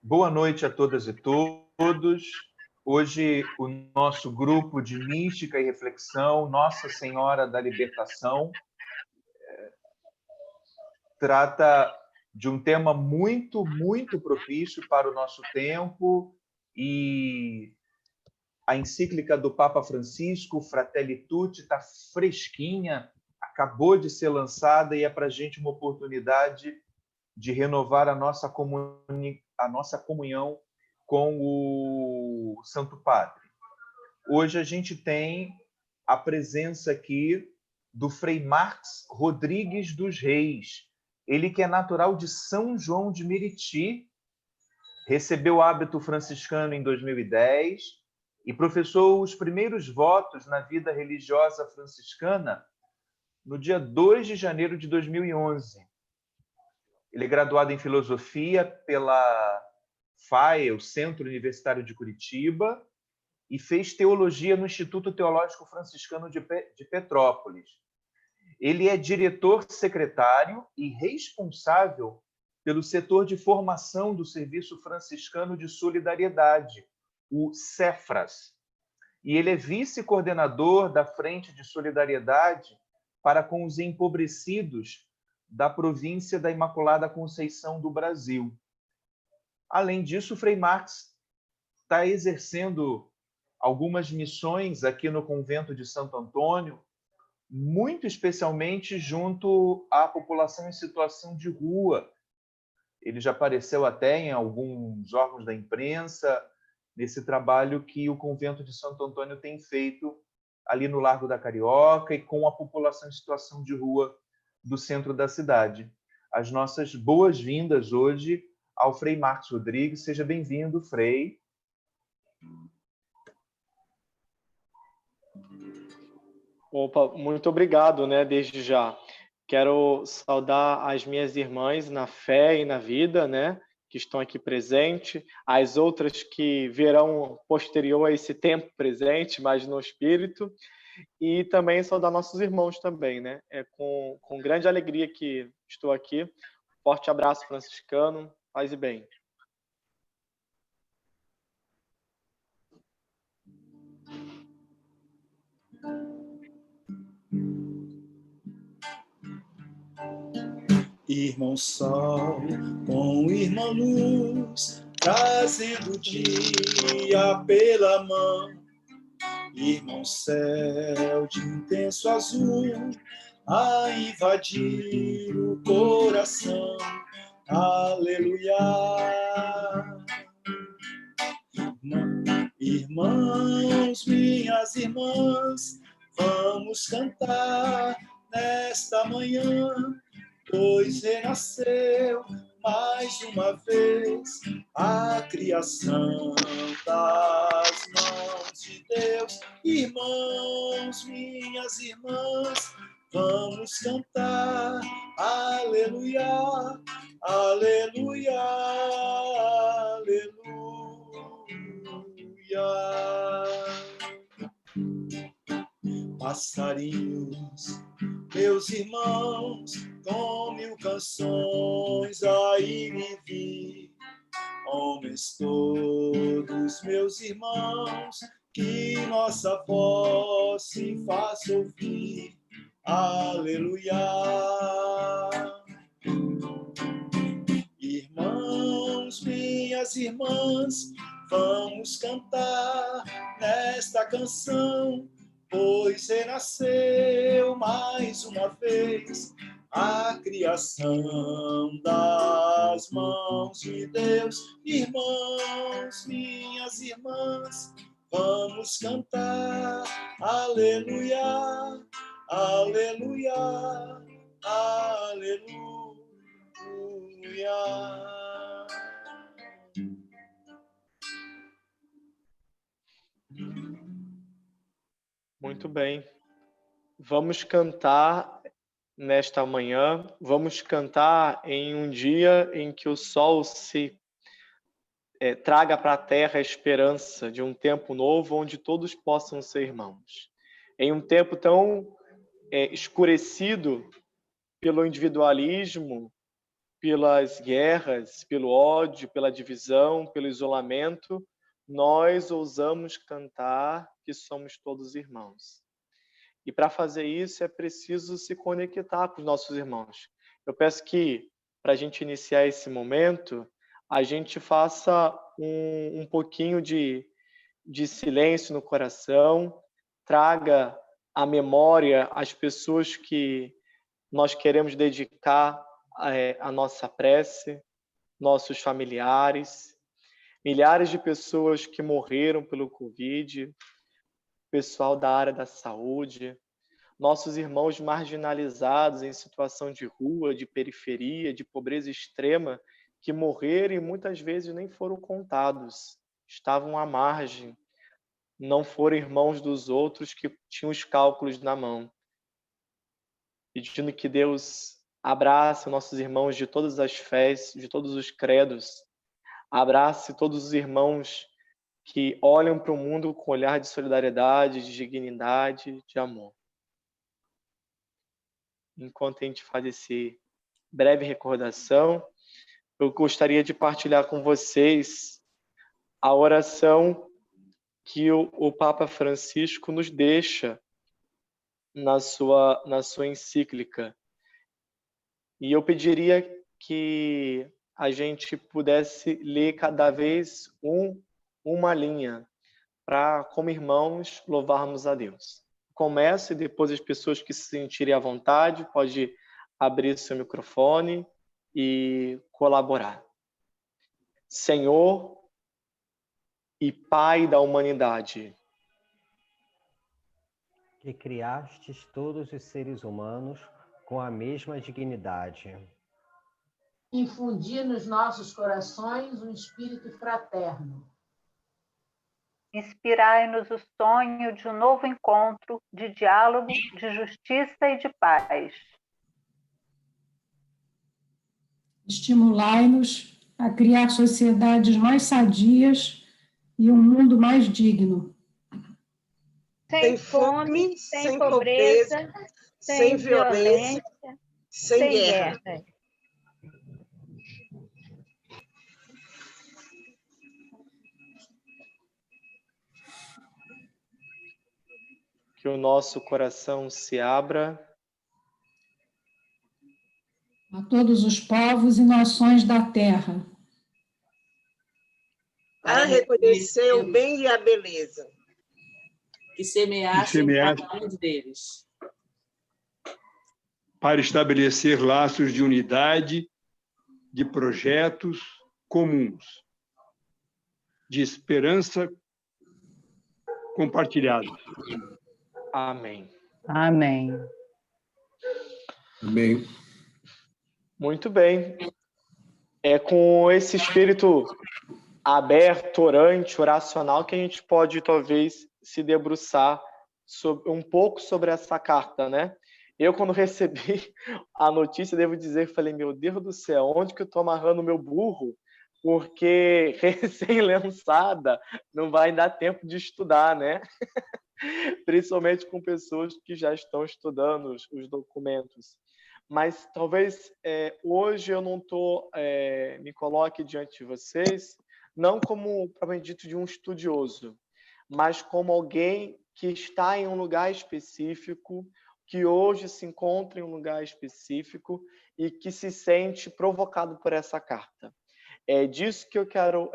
Boa noite a todas e todos. Hoje, o nosso grupo de mística e reflexão, Nossa Senhora da Libertação, trata de um tema muito propício para o nosso tempo, e a encíclica do Papa Francisco, Fratelli Tutti, está fresquinha, acabou de ser lançada e é para a gente uma oportunidade de renovar a nossa comunhão com o Santo Padre. Hoje a gente tem a presença aqui do Frei Marx Rodrigues dos Reis. Ele que é natural de São João de Meriti, recebeu o hábito franciscano em 2010 e professou os primeiros votos na vida religiosa franciscana no dia 2 de janeiro de 2011. Ele é graduado em filosofia pela FAE, o Centro Universitário de Curitiba, e fez teologia no Instituto Teológico Franciscano de Petrópolis. Ele é diretor-secretário e responsável pelo setor de formação do Serviço Franciscano de Solidariedade, o Cefras. E ele é vice-coordenador da Frente de Solidariedade para com os empobrecidos da província da Imaculada Conceição do Brasil. Além disso, o Frei Marx está exercendo algumas missões aqui no convento de Santo Antônio, muito especialmente junto à população em situação de rua. Ele já apareceu até em alguns órgãos da imprensa, nesse trabalho que o convento de Santo Antônio tem feito ali no Largo da Carioca e com a população em situação de rua do centro da cidade. As nossas boas-vindas hoje ao Frei Marcos Rodrigues. Seja bem-vindo, Frei. Opa, muito obrigado, desde já. Quero saudar as minhas irmãs na fé e na vida, que estão aqui presentes, as outras que virão posterior a esse tempo presente, mas no espírito, e também saudar nossos irmãos também, É com grande alegria que estou aqui. Forte abraço franciscano, paz e bem. Irmão Sol com irmã Luz, trazendo o dia pela mão. Irmão Céu de intenso azul, a invadir o coração. Aleluia. Irmãos, minhas irmãs, vamos cantar nesta manhã, pois renasceu mais uma vez a criação das mãos de Deus. Irmãos, minhas irmãs, vamos cantar, aleluia, aleluia, aleluia. Passarinhos, meus irmãos, com 1000 canções aí me vi. Homens todos, meus irmãos, que nossa voz se faça ouvir. Aleluia. Irmãos, minhas irmãs, vamos cantar nesta canção, pois renasceu mais uma vez a criação das mãos de Deus. Irmãos, minhas irmãs, vamos cantar, aleluia, aleluia, aleluia. Muito bem. Vamos cantar nesta manhã, vamos cantar em um dia em que o sol se traga para a terra a esperança de um tempo novo onde todos possam ser irmãos. Em um tempo tão escurecido pelo individualismo, pelas guerras, pelo ódio, pela divisão, pelo isolamento, nós ousamos cantar que somos todos irmãos. E para fazer isso é preciso se conectar com os nossos irmãos. Eu peço que, para a gente iniciar esse momento, a gente faça um pouquinho de silêncio no coração, traga à memória as pessoas que nós queremos dedicar a nossa prece, nossos familiares, milhares de pessoas que morreram pelo Covid, pessoal da área da saúde, nossos irmãos marginalizados em situação de rua, de periferia, de pobreza extrema, que morreram e muitas vezes nem foram contados, estavam à margem, não foram irmãos dos outros que tinham os cálculos na mão. Pedindo que Deus abrace nossos irmãos de todas as fés, de todos os credos, abrace todos os irmãos que olham para o mundo com olhar de solidariedade, de dignidade, de amor. Enquanto a gente faz esse breve recordação, eu gostaria de partilhar com vocês a oração que o Papa Francisco nos deixa na sua encíclica. E eu pediria que a gente pudesse ler cada vez uma linha, para, como irmãos, louvarmos a Deus. Começo e depois as pessoas que se sentirem à vontade pode abrir seu microfone e colaborar. Senhor e Pai da humanidade, que criastes todos os seres humanos com a mesma dignidade. Infundir nos nossos corações um espírito fraterno. Inspirai-nos o sonho de um novo encontro, de diálogo, de justiça e de paz. Estimulai-nos a criar sociedades mais sadias e um mundo mais digno. Sem fome, sem pobreza, sem violência, sem guerra. Que o nosso coração se abra a todos os povos e nações da terra, para reconhecer o bem e a beleza que semeaste cada um deles, para estabelecer laços de unidade, de projetos comuns, de esperança compartilhada. Amém. Amém. Amém. Muito bem. É com esse espírito aberto, orante, oracional, que a gente pode, talvez, se debruçar um pouco sobre essa carta, né? Eu, quando recebi a notícia, devo dizer, falei, meu Deus do céu, onde que eu estou amarrando o meu burro? Porque recém-lançada não vai dar tempo de estudar, né? Principalmente com pessoas que já estão estudando os documentos. Mas talvez hoje eu não me coloque diante de vocês, não como, propriamente dito, de um estudioso, mas como alguém que está em um lugar específico, que hoje se encontra em um lugar específico e que se sente provocado por essa carta. É disso que eu quero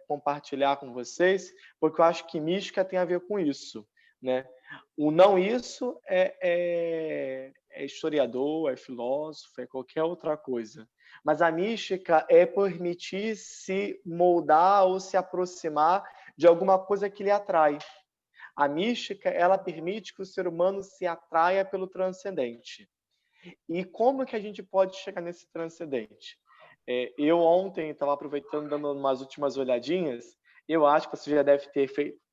compartilhar com vocês, porque eu acho que mística tem a ver com isso, né? O não isso é historiador, é filósofo, é qualquer outra coisa. Mas a mística é permitir se moldar ou se aproximar de alguma coisa que lhe atrai. A mística, ela permite que o ser humano se atraia pelo transcendente. E como que a gente pode chegar nesse transcendente? Eu ontem estava aproveitando, dando umas últimas olhadinhas, eu acho que você já deve ter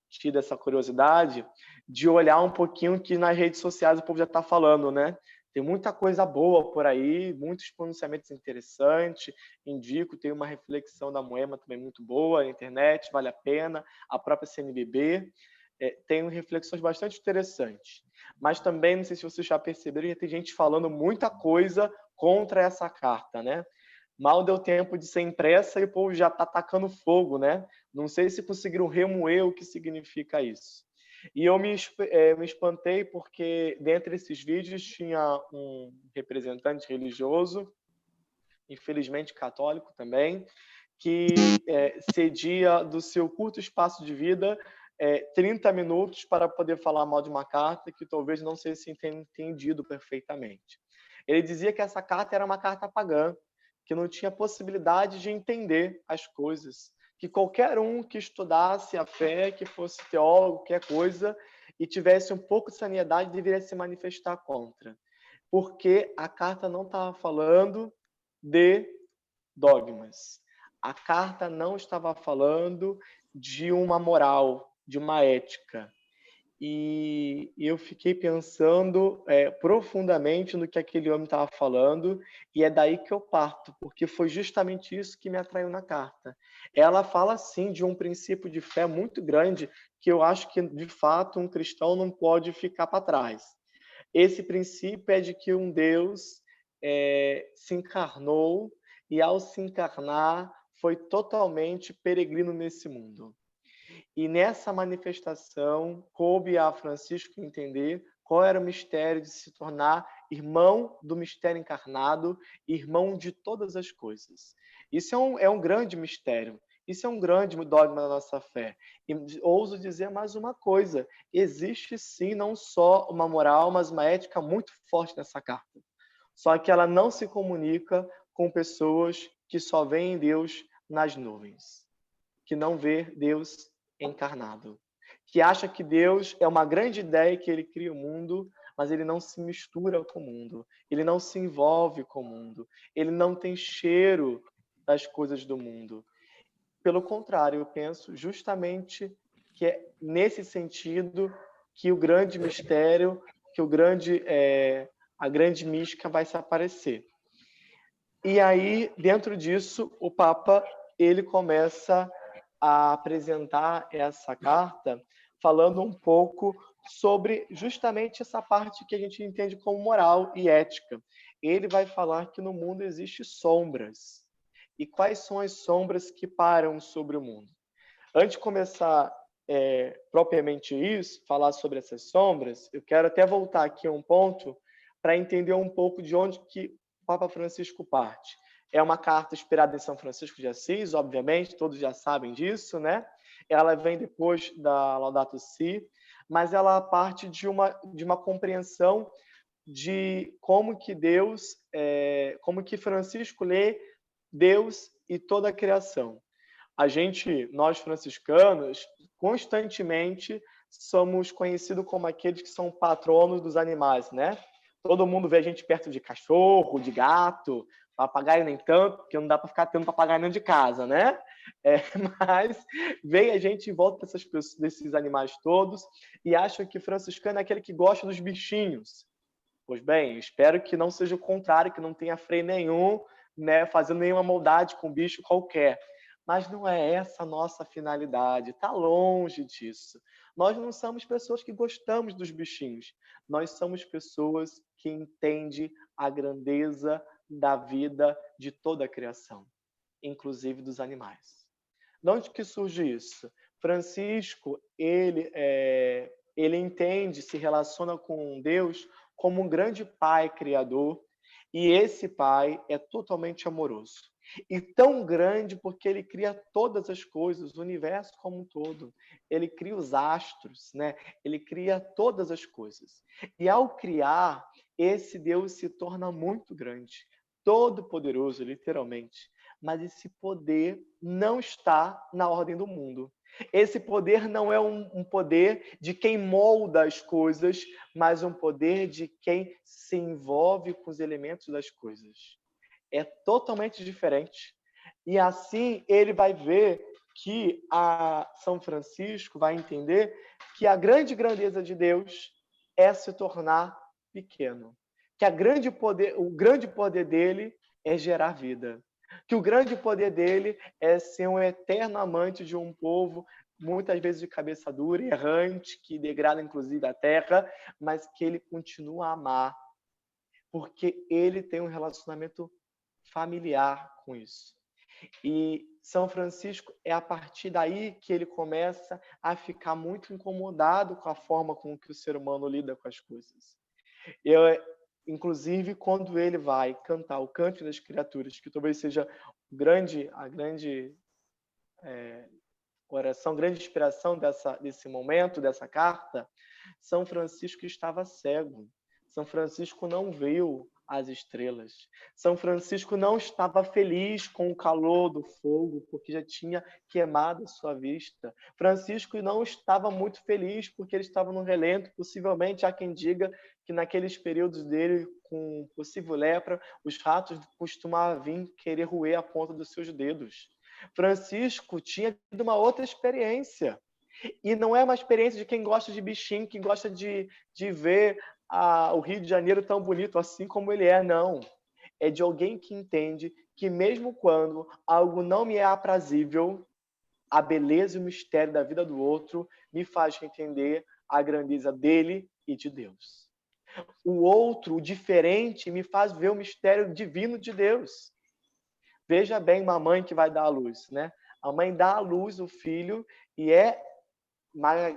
tido essa curiosidade de olhar um pouquinho que nas redes sociais o povo já está falando, né? Tem muita coisa boa por aí, muitos pronunciamentos interessantes, indico, tem uma reflexão da Moema também muito boa na internet, vale a pena, a própria CNBB, tem reflexões bastante interessantes. Mas também, não sei se vocês já perceberam, já tem gente falando muita coisa contra essa carta, né? Mal deu tempo de ser impressa e o povo já está tacando fogo, né? Não sei se conseguiram remoer o que significa isso. E eu me espantei porque, dentre esses vídeos, tinha um representante religioso, infelizmente católico também, que cedia do seu curto espaço de vida 30 minutos para poder falar mal de uma carta que talvez não seja entendido perfeitamente. Ele dizia que essa carta era uma carta pagã, que não tinha possibilidade de entender as coisas, que qualquer um que estudasse a fé, que fosse teólogo, qualquer coisa, e tivesse um pouco de sanidade, deveria se manifestar contra. Porque a carta não estava falando de dogmas. A carta não estava falando de uma moral, de uma ética. E eu fiquei pensando profundamente no que aquele homem estava falando, e é daí que eu parto, porque foi justamente isso que me atraiu na carta. Ela fala, sim, de um princípio de fé muito grande, que eu acho que, de fato, um cristão não pode ficar para trás. Esse princípio é de que um Deus se encarnou, e ao se encarnar, foi totalmente peregrino nesse mundo. E nessa manifestação, coube a Francisco entender qual era o mistério de se tornar irmão do mistério encarnado, irmão de todas as coisas. Isso é um grande mistério. Isso é um grande dogma da nossa fé. E ouso dizer mais uma coisa: existe sim não só uma moral, mas uma ética muito forte nessa carta. Só que ela não se comunica com pessoas que só veem Deus nas nuvens, que não vê Deus encarnado, que acha que Deus é uma grande ideia, que ele cria o mundo, mas ele não se mistura com o mundo, ele não se envolve com o mundo, ele não tem cheiro das coisas do mundo. Pelo contrário, eu penso justamente que é nesse sentido que o grande mistério, que a grande mística vai se aparecer. E aí, dentro disso, o Papa ele começa a apresentar essa carta falando um pouco sobre justamente essa parte que a gente entende como moral e ética. Ele vai falar que no mundo existem sombras. E quais são as sombras que param sobre o mundo? Antes de começar propriamente isso, falar sobre essas sombras, eu quero até voltar aqui a um ponto para entender um pouco de onde que o Papa Francisco parte. É uma carta inspirada em São Francisco de Assis, obviamente, todos já sabem disso, né? Ela vem depois da Laudato Si, mas ela parte de uma compreensão de como que Deus, como que Francisco lê Deus e toda a criação. Nós franciscanos, constantemente somos conhecidos como aqueles que são patronos dos animais, né? Todo mundo vê a gente perto de cachorro, de gato, papagaio nem tanto, porque não dá para ficar tendo papagaio dentro de casa, né? Mas vem a gente em volta desses animais todos e acham que franciscano é aquele que gosta dos bichinhos. Pois bem, espero que não seja o contrário, que não tenha freio nenhum, né, fazendo nenhuma maldade com bicho qualquer. Mas não é essa a nossa finalidade, está longe disso. Nós não somos pessoas que gostamos dos bichinhos, nós somos pessoas que entendem a grandeza da vida de toda a criação, inclusive dos animais. De onde que surge isso? Francisco, ele entende, se relaciona com Deus como um grande pai criador, e esse pai é totalmente amoroso. E tão grande porque ele cria todas as coisas, o universo como um todo. Ele cria os astros, né? Ele cria todas as coisas. E ao criar, esse Deus se torna muito grande, todo-poderoso, literalmente. Mas esse poder não está na ordem do mundo. Esse poder não é um poder de quem molda as coisas, mas um poder de quem se envolve com os elementos das coisas. É totalmente diferente. E assim ele vai ver que São Francisco vai entender que a grande grandeza de Deus é se tornar pequeno. Que o grande poder dele é gerar vida. Que o grande poder dele é ser um eterno amante de um povo, muitas vezes de cabeça dura, errante, que degrada inclusive a terra, mas que ele continua a amar, porque ele tem um relacionamento familiar com isso. E São Francisco é a partir daí que ele começa a ficar muito incomodado com a forma com que o ser humano lida com as coisas. Inclusive, quando ele vai cantar o Cântico das Criaturas, que talvez seja a grande oração, grande inspiração desse momento, dessa carta, São Francisco estava cego. São Francisco não viu as estrelas. São Francisco não estava feliz com o calor do fogo, porque já tinha queimado a sua vista. Francisco não estava muito feliz, porque ele estava no relento. Possivelmente há quem diga que naqueles períodos dele, com possível lepra, os ratos costumavam vir querer roer a ponta dos seus dedos. Francisco tinha tido uma outra experiência. E não é uma experiência de quem gosta de bichinho, que gosta de ver o Rio de Janeiro tão bonito assim como ele é, não. É de alguém que entende que mesmo quando algo não me é aprazível, a beleza e o mistério da vida do outro me faz entender a grandeza dele e de Deus. O outro, o diferente, me faz ver o mistério divino de Deus. Veja bem uma mãe que vai dar à luz, né? A mãe dá à luz o filho e é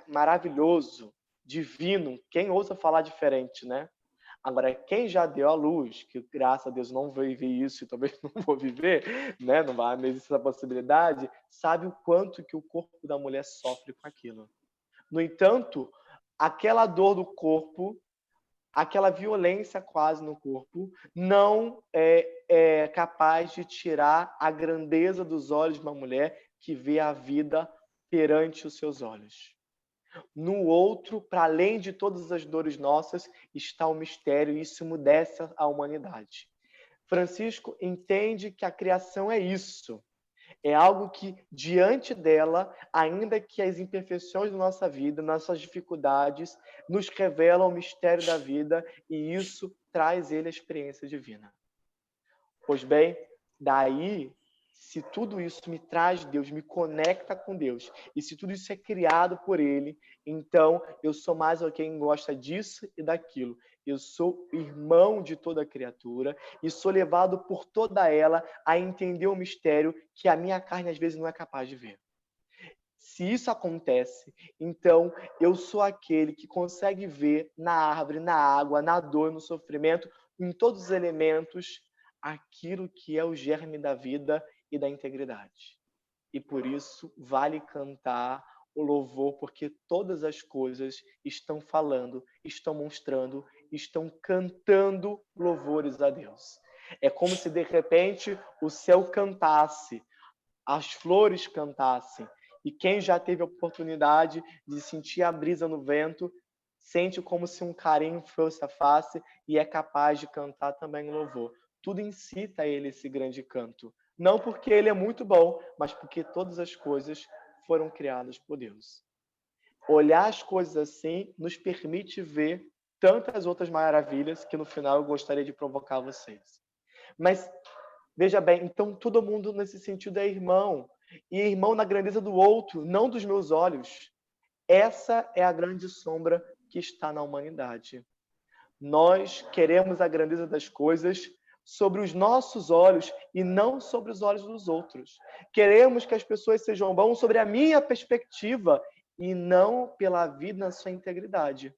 maravilhoso, divino, quem ousa falar diferente, né? Agora, quem já deu à luz, que graças a Deus não vai viver isso e talvez não vou viver, né? Não vai existir essa possibilidade, sabe o quanto que o corpo da mulher sofre com aquilo. No entanto, aquela dor do corpo, aquela violência quase no corpo, não é capaz de tirar a grandeza dos olhos de uma mulher que vê a vida perante os seus olhos. No outro, para além de todas as dores nossas, está o mistério, e isso emudece a humanidade. Francisco entende que a criação é isso. É algo que, diante dela, ainda que as imperfeições da nossa vida, nossas dificuldades, nos revelam o mistério da vida, e isso traz ele a experiência divina. Pois bem, daí, se tudo isso me traz Deus, me conecta com Deus, e se tudo isso é criado por Ele, então eu sou mais quem gosta disso e daquilo. Eu sou irmão de toda criatura e sou levado por toda ela a entender o mistério que a minha carne às vezes não é capaz de ver. Se isso acontece, então eu sou aquele que consegue ver na árvore, na água, na dor, no sofrimento, em todos os elementos, aquilo que é o germe da vida e da integridade. E por isso vale cantar o louvor, porque todas as coisas estão falando, estão mostrando, estão cantando louvores a Deus. É como se de repente o céu cantasse, as flores cantassem, e quem já teve a oportunidade de sentir a brisa no vento, sente como se um carinho fosse a face e é capaz de cantar também o louvor. Tudo incita a ele esse grande canto. Não porque ele é muito bom, mas porque todas as coisas foram criadas por Deus. Olhar as coisas assim nos permite ver tantas outras maravilhas que no final eu gostaria de provocar vocês. Mas, veja bem, então todo mundo nesse sentido é irmão. E irmão na grandeza do outro, não dos meus olhos. Essa é a grande sombra que está na humanidade. Nós queremos a grandeza das coisas sobre os nossos olhos e não sobre os olhos dos outros. Queremos que as pessoas sejam bons sobre a minha perspectiva e não pela vida na sua integridade.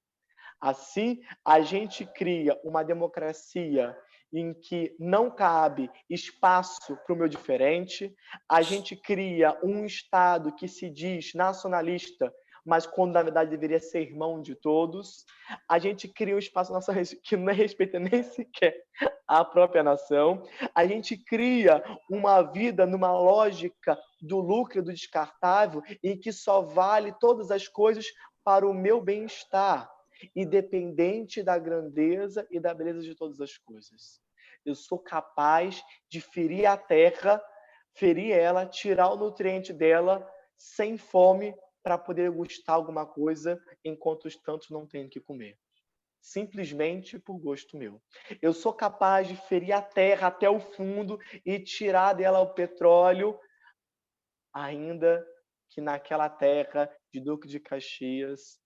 Assim, a gente cria uma democracia em que não cabe espaço para o meu diferente, a gente cria um Estado que se diz nacionalista, mas quando na verdade deveria ser irmão de todos, a gente cria um espaço nossa que não respeita nem sequer a própria nação, a gente cria uma vida numa lógica do lucro e do descartável, em que só vale todas as coisas para o meu bem-estar, independente da grandeza e da beleza de todas as coisas. Eu sou capaz de ferir a terra, ferir ela, tirar o nutriente dela, sem fome, para poder gustar alguma coisa, enquanto os tantos não têm que comer. Simplesmente por gosto meu. Eu sou capaz de ferir a terra até o fundo e tirar dela o petróleo, ainda que naquela terra de Duque de Caxias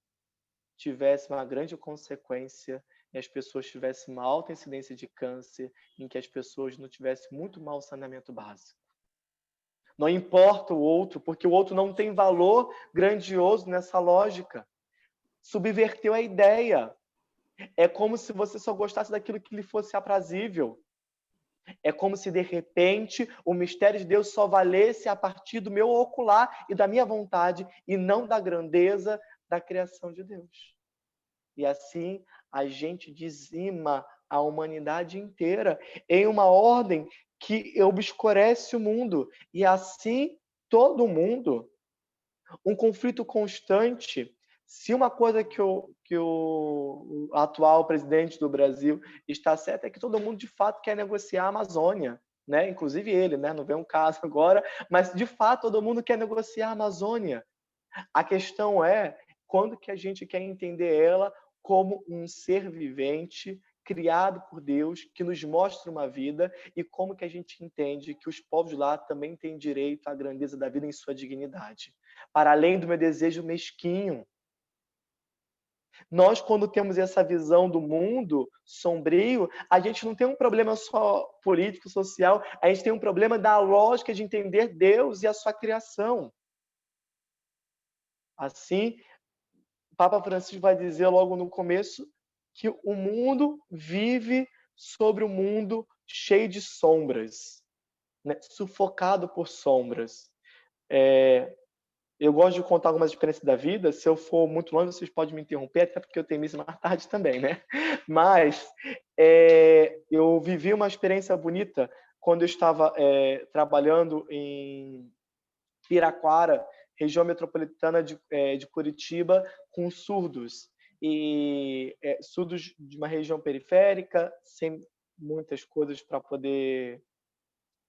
tivesse uma grande consequência que as pessoas tivessem uma alta incidência de câncer, em que as pessoas não tivessem muito mau saneamento básico. Não importa o outro, porque o outro não tem valor grandioso nessa lógica. Subverteu a ideia. É como se você só gostasse daquilo que lhe fosse aprazível. É como se, de repente, o mistério de Deus só valesse a partir do meu ocular e da minha vontade, e não da grandeza da criação de Deus. E assim, a gente dizima a humanidade inteira em uma ordem que obscurece o mundo. E assim, todo mundo. Um conflito constante. Se uma coisa que o atual presidente do Brasil está certo é que todo mundo, de fato, quer negociar a Amazônia, né? Inclusive ele, né? Não vem um caso agora, mas, de fato, todo mundo quer negociar a Amazônia. A questão é quando que a gente quer entender ela como um ser vivente, criado por Deus, que nos mostra uma vida, e como que a gente entende que os povos lá também têm direito à grandeza da vida em sua dignidade, para além do meu desejo mesquinho. Nós, quando temos essa visão do mundo sombrio, a gente não tem um problema só político, social, a gente tem um problema da lógica de entender Deus e a sua criação. Assim, o Papa Francisco vai dizer logo no começo que o mundo vive sobre um mundo cheio de sombras, né? Sufocado por sombras. Eu gosto de contar algumas experiências da vida. Se eu for muito longe, vocês podem me interromper, até porque eu tenho missa mais tarde também, né? Mas eu vivi uma experiência bonita quando eu estava trabalhando em Piraquara, região metropolitana de Curitiba, com surdos. E surdos de uma região periférica, sem muitas coisas para poder...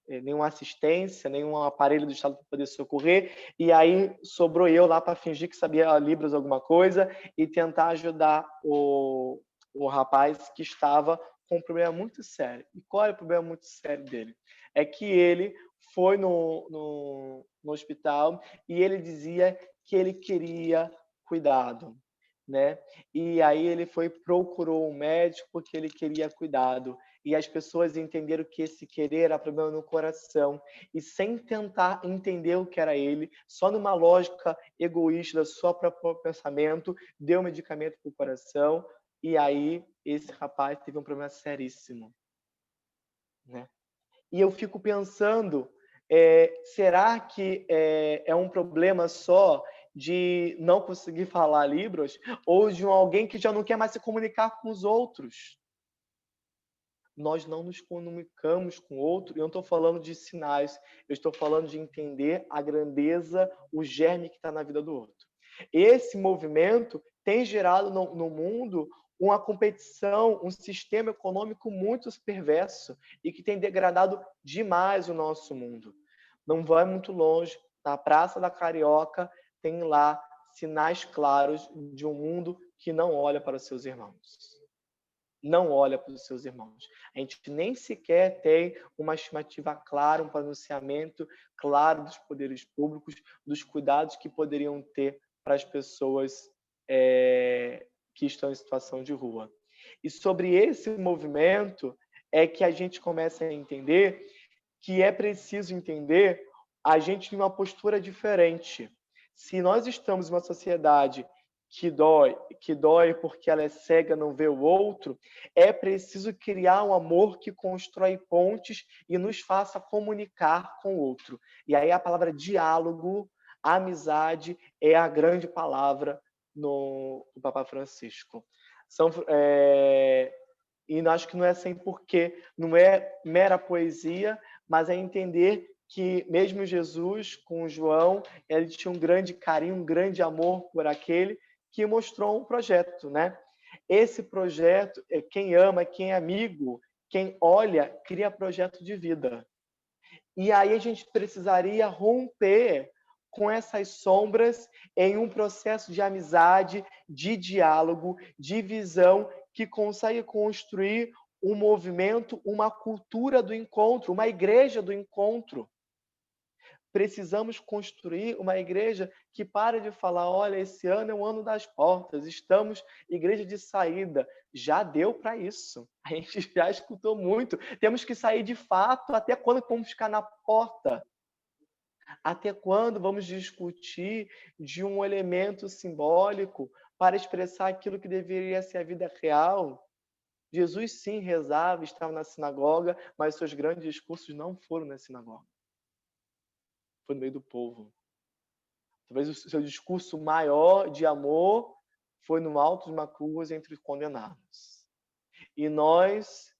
nenhuma assistência, nenhum aparelho do Estado para poder socorrer, e aí sobrou eu lá para fingir que sabia Libras alguma coisa e tentar ajudar o rapaz que estava com um problema muito sério. E qual é o problema muito sério dele? É que ele foi no hospital e ele dizia que ele queria cuidado, né? E aí ele procurou um médico porque ele queria cuidado. E as pessoas entenderam que esse querer era problema no coração. E sem tentar entender o que era ele, só numa lógica egoísta do seu próprio pensamento, deu medicamento para o coração. E aí esse rapaz teve um problema seríssimo, né? E eu fico pensando, será que é um problema só de não conseguir falar Libras ou de alguém que já não quer mais se comunicar com os outros? Nós não nos comunicamos com o outro, e eu não estou falando de sinais, eu estou falando de entender a grandeza, o germe que está na vida do outro. Esse movimento tem gerado no mundo uma competição, um sistema econômico muito perverso e que tem degradado demais o nosso mundo. Não vai muito longe, na Praça da Carioca tem lá sinais claros de um mundo que não olha para os seus irmãos. Não olha para os seus irmãos. A gente nem sequer tem uma estimativa clara, um pronunciamento claro dos poderes públicos, dos cuidados que poderiam ter para as pessoas que estão em situação de rua. E sobre esse movimento é que a gente começa a entender que é preciso entender a gente em uma postura diferente. Se nós estamos em uma sociedade que dói porque ela é cega, não vê o outro, é preciso criar um amor que constrói pontes e nos faça comunicar com o outro. E aí a palavra diálogo, amizade, é a grande palavra no Papa Francisco. E acho que não é sem porquê, não é mera poesia, mas é entender que mesmo Jesus, com João, ele tinha um grande carinho, um grande amor por aquele que mostrou um projeto, né? Esse projeto, quem ama, quem é amigo, quem olha, cria projeto de vida. E aí a gente precisaria romper com essas sombras em um processo de amizade, de diálogo, de visão que consegue construir um movimento, uma cultura do encontro, uma igreja do encontro. precisamos construir uma igreja que pare de falar, olha, esse ano é o ano das portas, estamos igreja de saída. Já deu para isso. A gente já escutou muito. Temos que sair de fato. Até quando vamos ficar na porta? Até quando vamos discutir de um elemento simbólico para expressar aquilo que deveria ser a vida real? Jesus, sim, rezava, estava na sinagoga, mas seus grandes discursos não foram na sinagoga. Foi no meio do povo. Talvez o seu discurso maior de amor foi no alto de uma cruz entre os condenados. E nós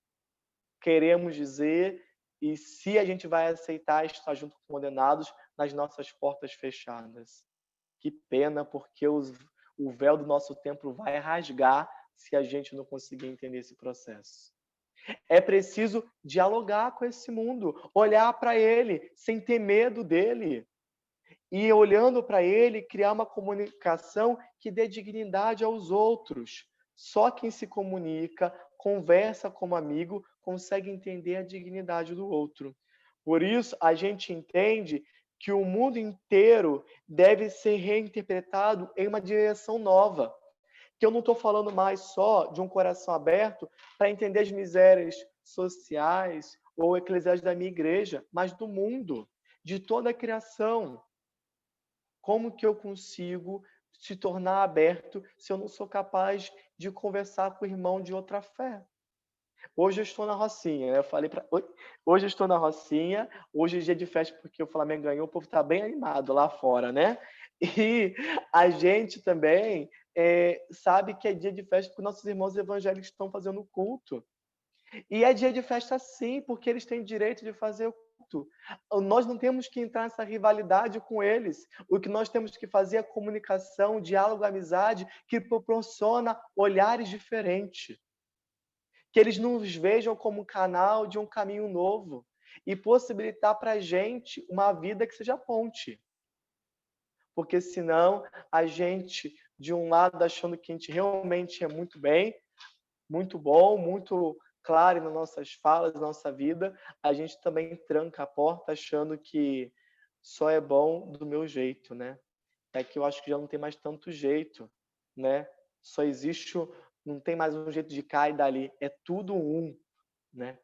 queremos dizer, e se a gente vai aceitar estar junto com condenados nas nossas portas fechadas. Que pena, porque o véu do nosso templo vai rasgar se a gente não conseguir entender esse processo. É preciso dialogar com esse mundo, olhar para ele sem ter medo dele. E olhando para ele, criar uma comunicação que dê dignidade aos outros. Só quem se comunica, conversa como amigo, consegue entender a dignidade do outro. Por isso, a gente entende que o mundo inteiro deve ser reinterpretado em uma direção nova. Que eu não estou falando mais só de um coração aberto para entender as misérias sociais ou eclesiais da minha igreja, mas do mundo, de toda a criação. Como que eu consigo se tornar aberto se eu não sou capaz de conversar com o irmão de outra fé? Hoje eu estou na Rocinha, né? Eu falei para hoje eu estou na Rocinha, hoje é dia de festa porque o Flamengo ganhou, o povo está bem animado lá fora, né? E a gente também sabe que é dia de festa porque nossos irmãos evangélicos estão fazendo culto. E é dia de festa sim, porque eles têm direito de fazer o culto. Nós não temos que entrar nessa rivalidade com eles. O que nós temos que fazer é comunicação, diálogo, amizade, que proporciona olhares diferentes. Que eles nos vejam como canal de um caminho novo e possibilitar para a gente uma vida que seja ponte. Porque senão a gente, de um lado, achando que a gente realmente é muito bem, muito bom, muito claro nas nossas falas, na nossa vida, a gente também tranca a porta achando que só é bom do meu jeito, né? É que eu acho que já não tem mais tanto jeito, né? Só existe, não tem mais um jeito de cá e dali, é tudo um, né?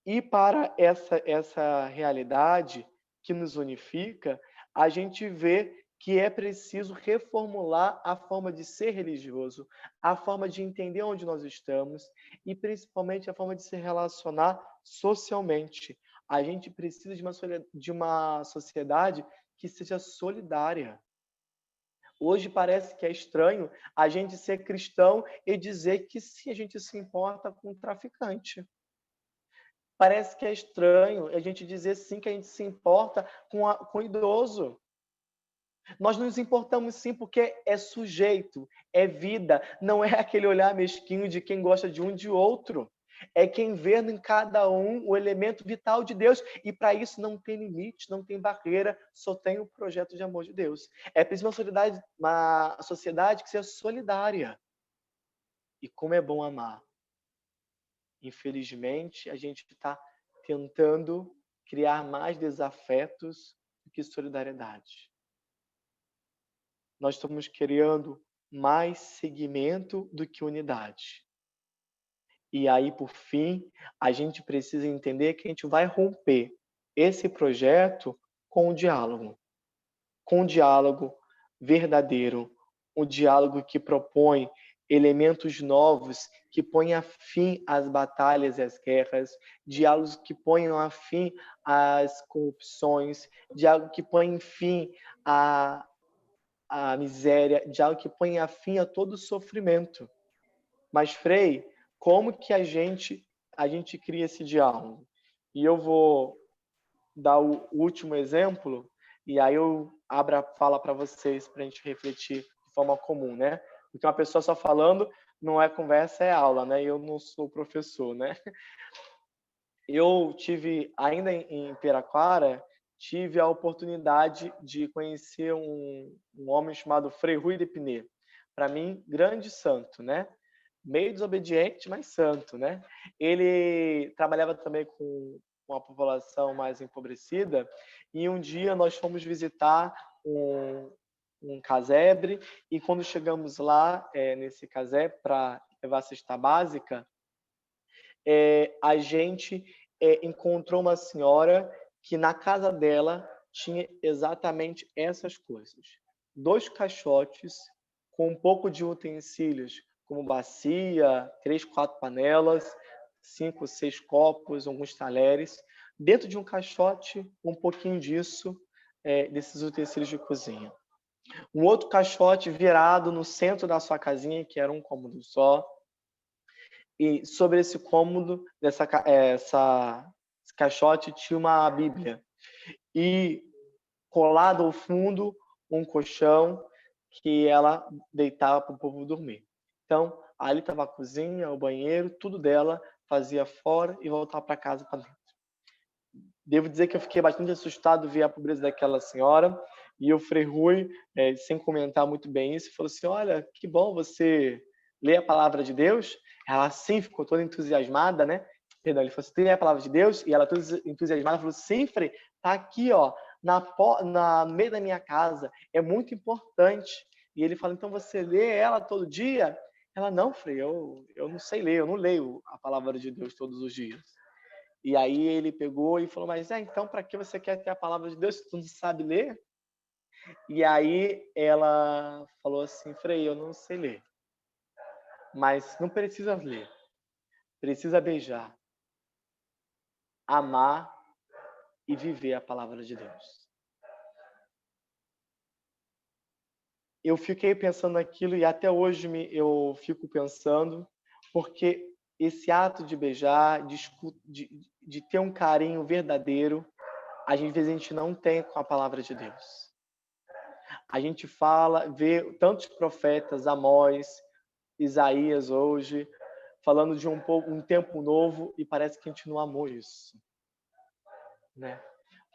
E para essa realidade que nos unifica, a gente vê que é preciso reformular a forma de ser religioso, a forma de entender onde nós estamos e, principalmente, a forma de se relacionar socialmente. A gente precisa de uma sociedade que seja solidária. Hoje parece que é estranho a gente ser cristão e dizer que sim, a gente se importa com o traficante. Parece que é estranho a gente dizer sim que a gente se importa com o idoso. Nós nos importamos sim porque é sujeito, é vida, não é aquele olhar mesquinho de quem gosta de um de outro. É quem vê em cada um o elemento vital de Deus. E para isso não tem limite, não tem barreira, só tem o projeto de amor de Deus. É preciso uma sociedade que seja solidária. E como é bom amar. Infelizmente, a gente está tentando criar mais desafetos do que solidariedade. Nós estamos criando mais segmento do que unidade. E aí, por fim, a gente precisa entender que a gente vai romper esse projeto com o diálogo. Com o diálogo verdadeiro, um diálogo que propõe elementos novos, que ponham fim às batalhas e às guerras, diálogos que ponham fim às corrupções, diálogo que ponham fim à miséria, diálogo que ponha fim a todo o sofrimento. Mas, Frei, como que a gente cria esse diálogo? E eu vou dar o último exemplo, e aí eu abro a fala para vocês, para a gente refletir de forma comum, né? Porque uma pessoa só falando não é conversa, é aula, né? Eu não sou professor, né? Eu tive, ainda em Piraquara, tive a oportunidade de conhecer um homem chamado Frei Rui de Pinet. Para mim, grande santo, né? Meio desobediente, mas santo, né? Ele trabalhava também com uma população mais empobrecida, e um dia nós fomos visitar um casebre, e quando chegamos lá, nesse casebre, para levar a cesta básica, a gente encontrou uma senhora que na casa dela tinha exatamente essas coisas. 2 caixotes com um pouco de utensílios, como bacia, 3, 4 panelas, 5, 6 copos, alguns talheres. Dentro de um caixote, um pouquinho disso, desses utensílios de cozinha. Um outro caixote virado no centro da sua casinha, que era um cômodo só. E sobre esse cômodo, esse caixote, tinha uma Bíblia. E colado ao fundo, um colchão que ela deitava para o povo dormir. Então, ali estava a cozinha, o banheiro, tudo dela, fazia fora e voltava para casa para dentro. Devo dizer que eu fiquei bastante assustado ver a pobreza daquela senhora, e o Frei Rui, sem comentar muito bem isso, falou assim: olha, que bom você ler a palavra de Deus. Ela sim ficou toda entusiasmada, né? Perdão, ele falou assim: tem a palavra de Deus? E ela toda entusiasmada falou: sim, Frei, tá aqui, ó, no meio da minha casa, é muito importante. E ele fala: então você lê ela todo dia? Ela: não, Frei, eu não sei ler, eu não leio a palavra de Deus todos os dias. E aí ele pegou e falou: mas então para que você quer ter a palavra de Deus se tu não sabe ler? E aí ela falou assim: Frei, eu não sei ler, mas não precisa ler, precisa beijar, amar e viver a palavra de Deus. Eu fiquei pensando naquilo e até hoje eu fico pensando, porque esse ato de beijar, de ter um carinho verdadeiro, às vezes a gente não tem com a palavra de Deus. A gente vê tantos profetas, Amós, Isaías hoje, falando de um tempo novo, e parece que a gente não amou isso, né?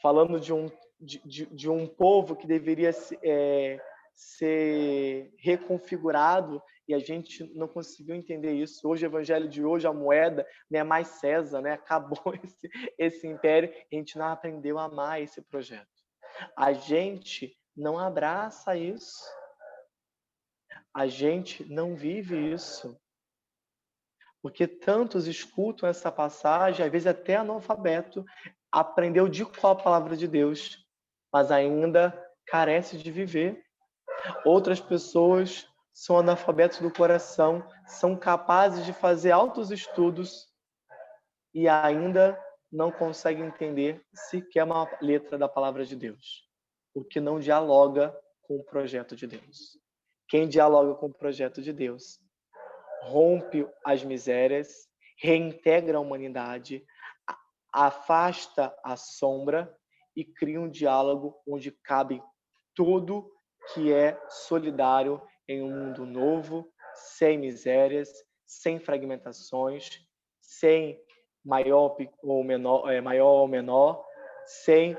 Falando de um povo que deveria ser reconfigurado, e a gente não conseguiu entender isso. Hoje, o evangelho de hoje, a moeda, não é mais César, né? Acabou esse império, e a gente não aprendeu a amar esse projeto. A gente não abraça isso. A gente não vive isso. Porque tantos escutam essa passagem, às vezes até analfabeto, aprendeu de qual a palavra de Deus, mas ainda carece de viver. Outras pessoas são analfabetos do coração, são capazes de fazer altos estudos e ainda não conseguem entender sequer uma letra da palavra de Deus, porque não dialoga com o projeto de Deus. Quem dialoga com o projeto de Deus rompe as misérias, reintegra a humanidade, afasta a sombra e cria um diálogo onde cabe tudo que é solidário em um mundo novo, sem misérias, sem fragmentações, sem maior ou menor, sem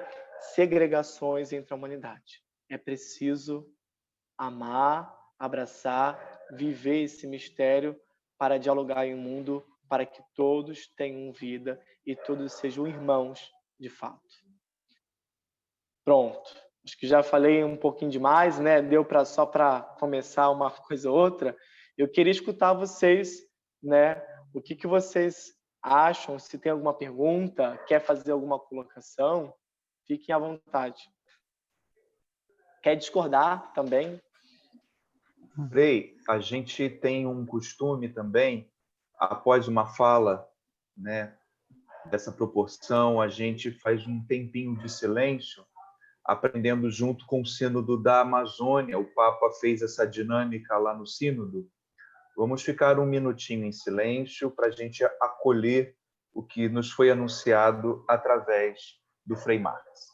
segregações entre a humanidade. É preciso amar, abraçar, viver esse mistério para dialogar em um mundo para que todos tenham vida e todos sejam irmãos de fato. Pronto. Acho que já falei um pouquinho demais, né? Deu só para começar uma coisa ou outra. Eu queria escutar vocês, né? O que vocês acham? Se tem alguma pergunta, quer fazer alguma colocação, fiquem à vontade. Quer discordar também? Frei, a gente tem um costume também, após uma fala, né, dessa proporção, a gente faz um tempinho de silêncio, aprendendo junto com o Sínodo da Amazônia. O Papa fez essa dinâmica lá no Sínodo. Vamos ficar um minutinho em silêncio para a gente acolher o que nos foi anunciado através do Frei Marx.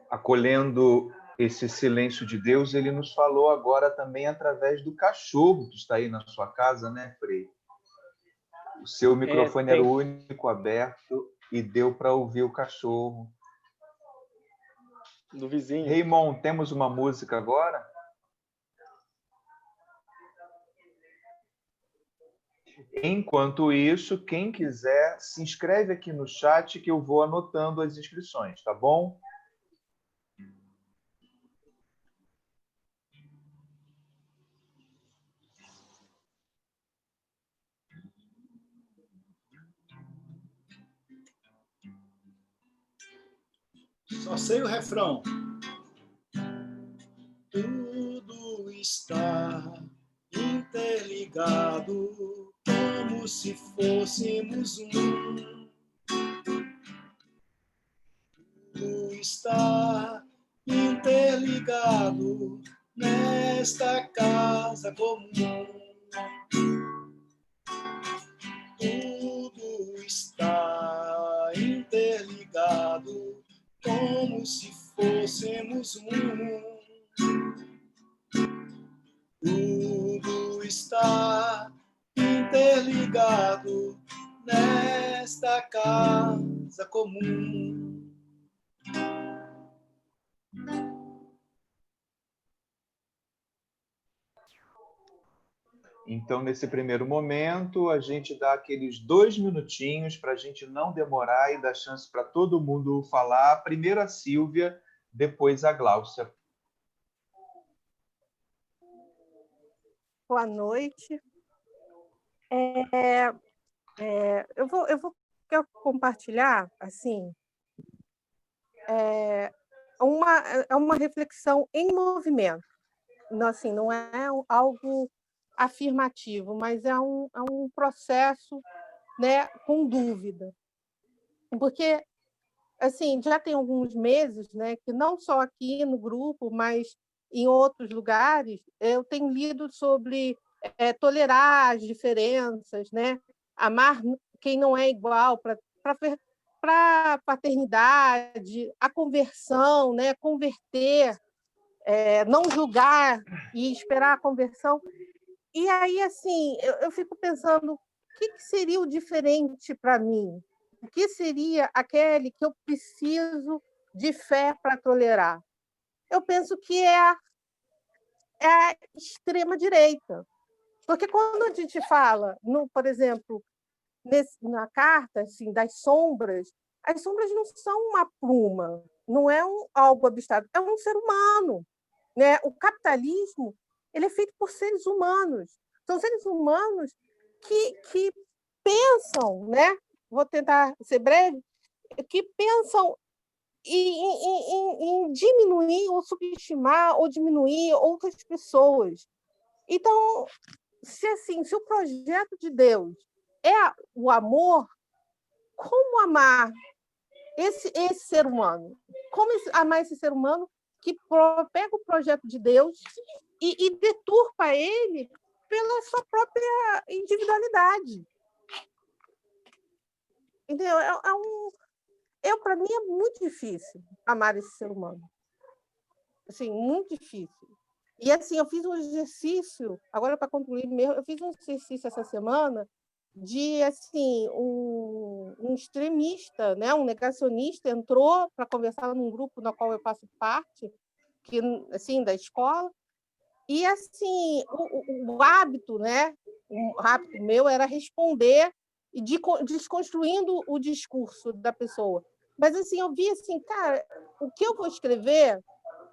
Acolhendo esse silêncio de Deus, ele nos falou agora também através do cachorro que está aí na sua casa, né, Frei? O seu microfone era o único aberto e deu para ouvir o cachorro. Do vizinho. Raymond, temos uma música agora? Enquanto isso, quem quiser, se inscreve aqui no chat que eu vou anotando as inscrições, tá bom? Só sei o refrão. Tudo está interligado, como se fôssemos um. Tudo está interligado nesta casa comum. Tudo está interligado, como se fôssemos um. Tudo está interligado nesta casa comum. Então, nesse primeiro momento, a gente dá aqueles 2 minutinhos para a gente não demorar e dar chance para todo mundo falar. Primeiro a Sílvia, depois a Gláucia. Boa noite. Eu vou compartilhar assim uma reflexão em movimento. Não, assim, não é algo afirmativo, mas é um processo, né, com dúvida. Porque assim, já tem alguns meses, né, que não só aqui no grupo, mas em outros lugares, eu tenho lido sobre tolerar as diferenças, né, amar quem não é igual, para a paternidade, a conversão, né, converter, não julgar e esperar a conversão. E aí, assim, eu fico pensando, o que seria o diferente para mim? O que seria aquele que eu preciso de fé para tolerar? Eu penso que é a extrema-direita. Porque quando a gente fala, por exemplo, na carta assim, das sombras, as sombras não são uma pluma, não é algo abstrato, é um ser humano. Né? O capitalismo ele é feito por seres humanos. São seres humanos que pensam, né? Vou tentar ser breve, que pensam em diminuir ou subestimar ou diminuir outras pessoas. Então, se o projeto de Deus é o amor, como amar esse ser humano? Como amar esse ser humano que pega o projeto de Deus e deturpa ele pela sua própria individualidade? Entendeu? Para mim é muito difícil amar esse ser humano. Assim, muito difícil. E assim, eu fiz um exercício, agora para concluir mesmo, eu fiz um exercício essa semana de assim, um extremista, né, um negacionista entrou para conversar num grupo no qual eu faço parte, que assim, da escola. E assim, o hábito, né, o hábito meu era responder e desconstruindo o discurso da pessoa. Mas assim, eu vi assim, cara, o que eu vou escrever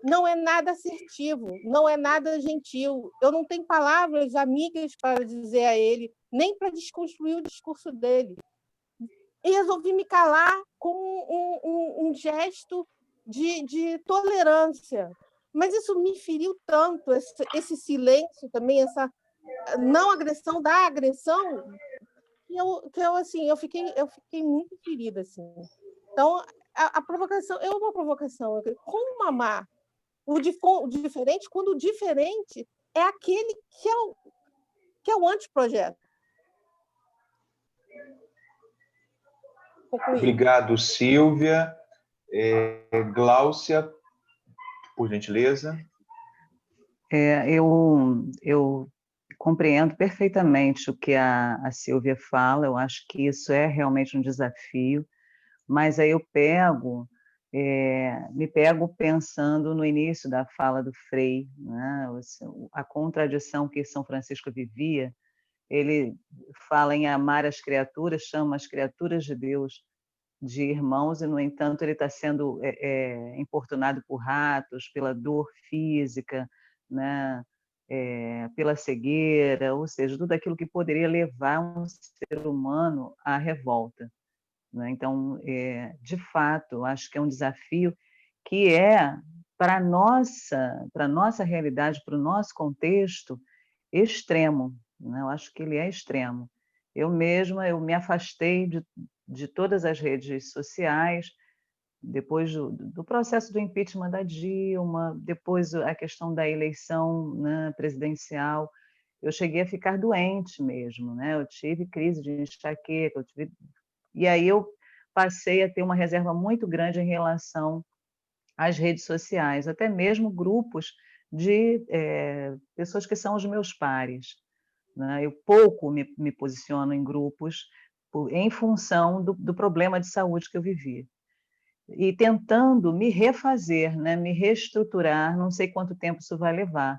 não é nada assertivo, não é nada gentil. Eu não tenho palavras amigas para dizer a ele nem para desconstruir o discurso dele. E resolvi me calar com um gesto de tolerância. Mas isso me feriu tanto, esse silêncio também, essa não agressão da agressão, que eu assim, eu fiquei muito ferida, assim. Então, a provocação é uma provocação. Como amar o diferente, quando o diferente é aquele que é o anteprojeto? Obrigado, Silvia. Gláucia, por gentileza. Eu compreendo perfeitamente o que a Silvia fala, eu acho que isso é realmente um desafio, mas aí eu me pego pensando no início da fala do Frei, né? A contradição que São Francisco vivia. Ele fala em amar as criaturas, chama as criaturas de Deus de irmãos, e, no entanto, ele está sendo importunado por ratos, pela dor física, né? Pela cegueira, ou seja, tudo aquilo que poderia levar um ser humano à revolta, né? Então, de fato, acho que é um desafio que para a nossa realidade, para o nosso contexto, extremo, né? Eu acho que ele é extremo. Eu me afastei de todas as redes sociais, depois do processo do impeachment da Dilma, depois a questão da eleição, né, presidencial, eu cheguei a ficar doente mesmo, né? Eu tive crise de enxaqueca, e aí eu passei a ter uma reserva muito grande em relação às redes sociais, até mesmo grupos de pessoas que são os meus pares, né? Eu pouco me posiciono em grupos em função do problema de saúde que eu vivi. E tentando me refazer, né? Me reestruturar, não sei quanto tempo isso vai levar,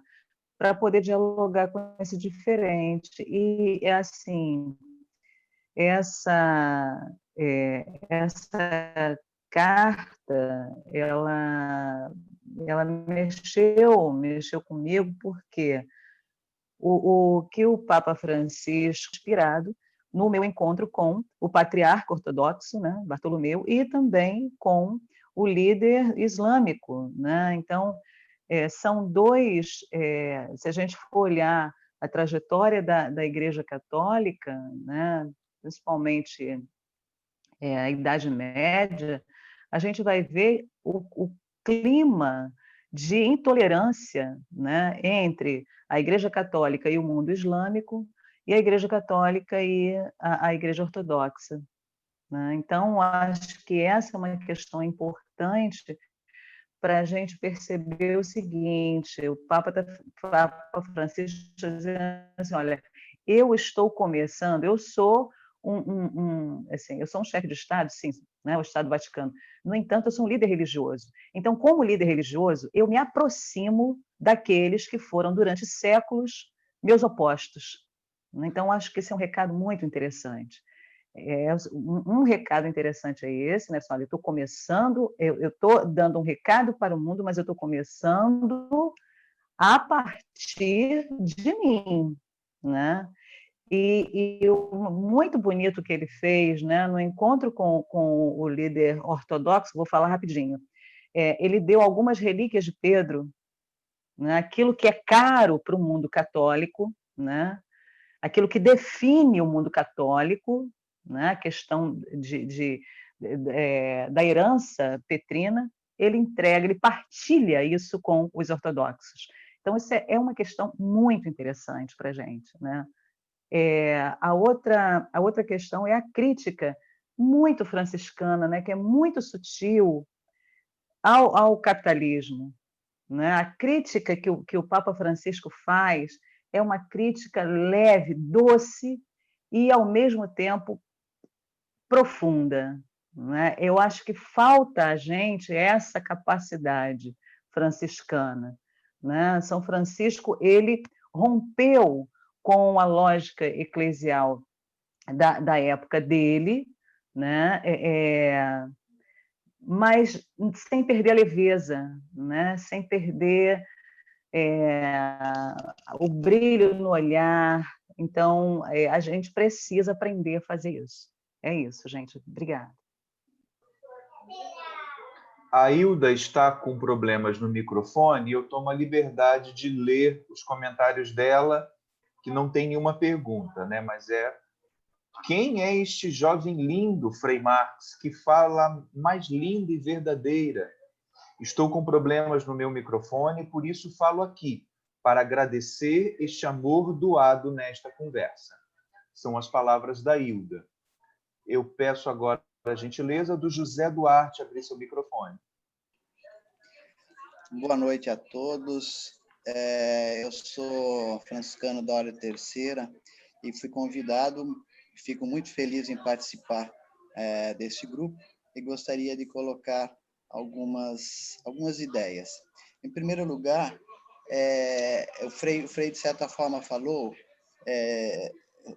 para poder dialogar com esse diferente. E é assim, essa carta, ela mexeu comigo, porque o que o Papa Francisco, inspirado no meu encontro com o patriarca ortodoxo, né, Bartolomeu, e também com o líder islâmico, né? Então, são dois, se a gente for olhar a trajetória da Igreja Católica, né, principalmente a Idade Média, a gente vai ver o clima de intolerância, né, entre a Igreja Católica e o mundo islâmico, e a Igreja Católica e a Igreja Ortodoxa, né? Então, acho que essa é uma questão importante para a gente perceber o seguinte: o Papa Francisco está dizendo assim, olha, eu estou começando, eu sou assim, eu sou um chefe de Estado, sim, né, o Estado Vaticano. No entanto, eu sou um líder religioso. Então, como líder religioso, eu me aproximo daqueles que foram, durante séculos, meus opostos. Então, acho que esse é um recado muito interessante. Um recado interessante é esse, né? Olha, eu estou começando, eu estou dando um recado para o mundo, mas eu estou começando a partir de mim, né? E muito bonito que ele fez, né, no encontro com o líder ortodoxo, vou falar rapidinho, ele deu algumas relíquias de Pedro, né, aquilo que é caro para o mundo católico, né, aquilo que define o mundo católico, né, a questão da herança petrina, ele entrega, ele partilha isso com os ortodoxos. Então, isso é uma questão muito interessante para a gente, né? A outra questão é a crítica muito franciscana, né, que é muito sutil ao capitalismo, né? A crítica que o Papa Francisco faz é uma crítica leve, doce e, ao mesmo tempo, profunda, né? Eu acho que falta a gente essa capacidade franciscana, né? São Francisco, ele rompeu com a lógica eclesial da época dele, né? Mas sem perder a leveza, né? Sem perder o brilho no olhar, Então, a gente precisa aprender a fazer isso. É isso, gente. Obrigada. A Hilda está com problemas no microfone e eu tomo a liberdade de ler os comentários dela, que não tem nenhuma pergunta, né? Mas quem é este jovem lindo, Frei Marx, que fala mais linda e verdadeira? Estou com problemas no meu microfone, por isso falo aqui, para agradecer este amor doado nesta conversa. São as palavras da Hilda. Eu peço agora a gentileza do José Duarte abrir seu microfone. Boa noite a todos. Eu sou franciscano da Ordem Terceira e fui convidado, fico muito feliz em participar desse grupo e gostaria de colocar algumas ideias. Em primeiro lugar, o Frei, de certa forma, falou,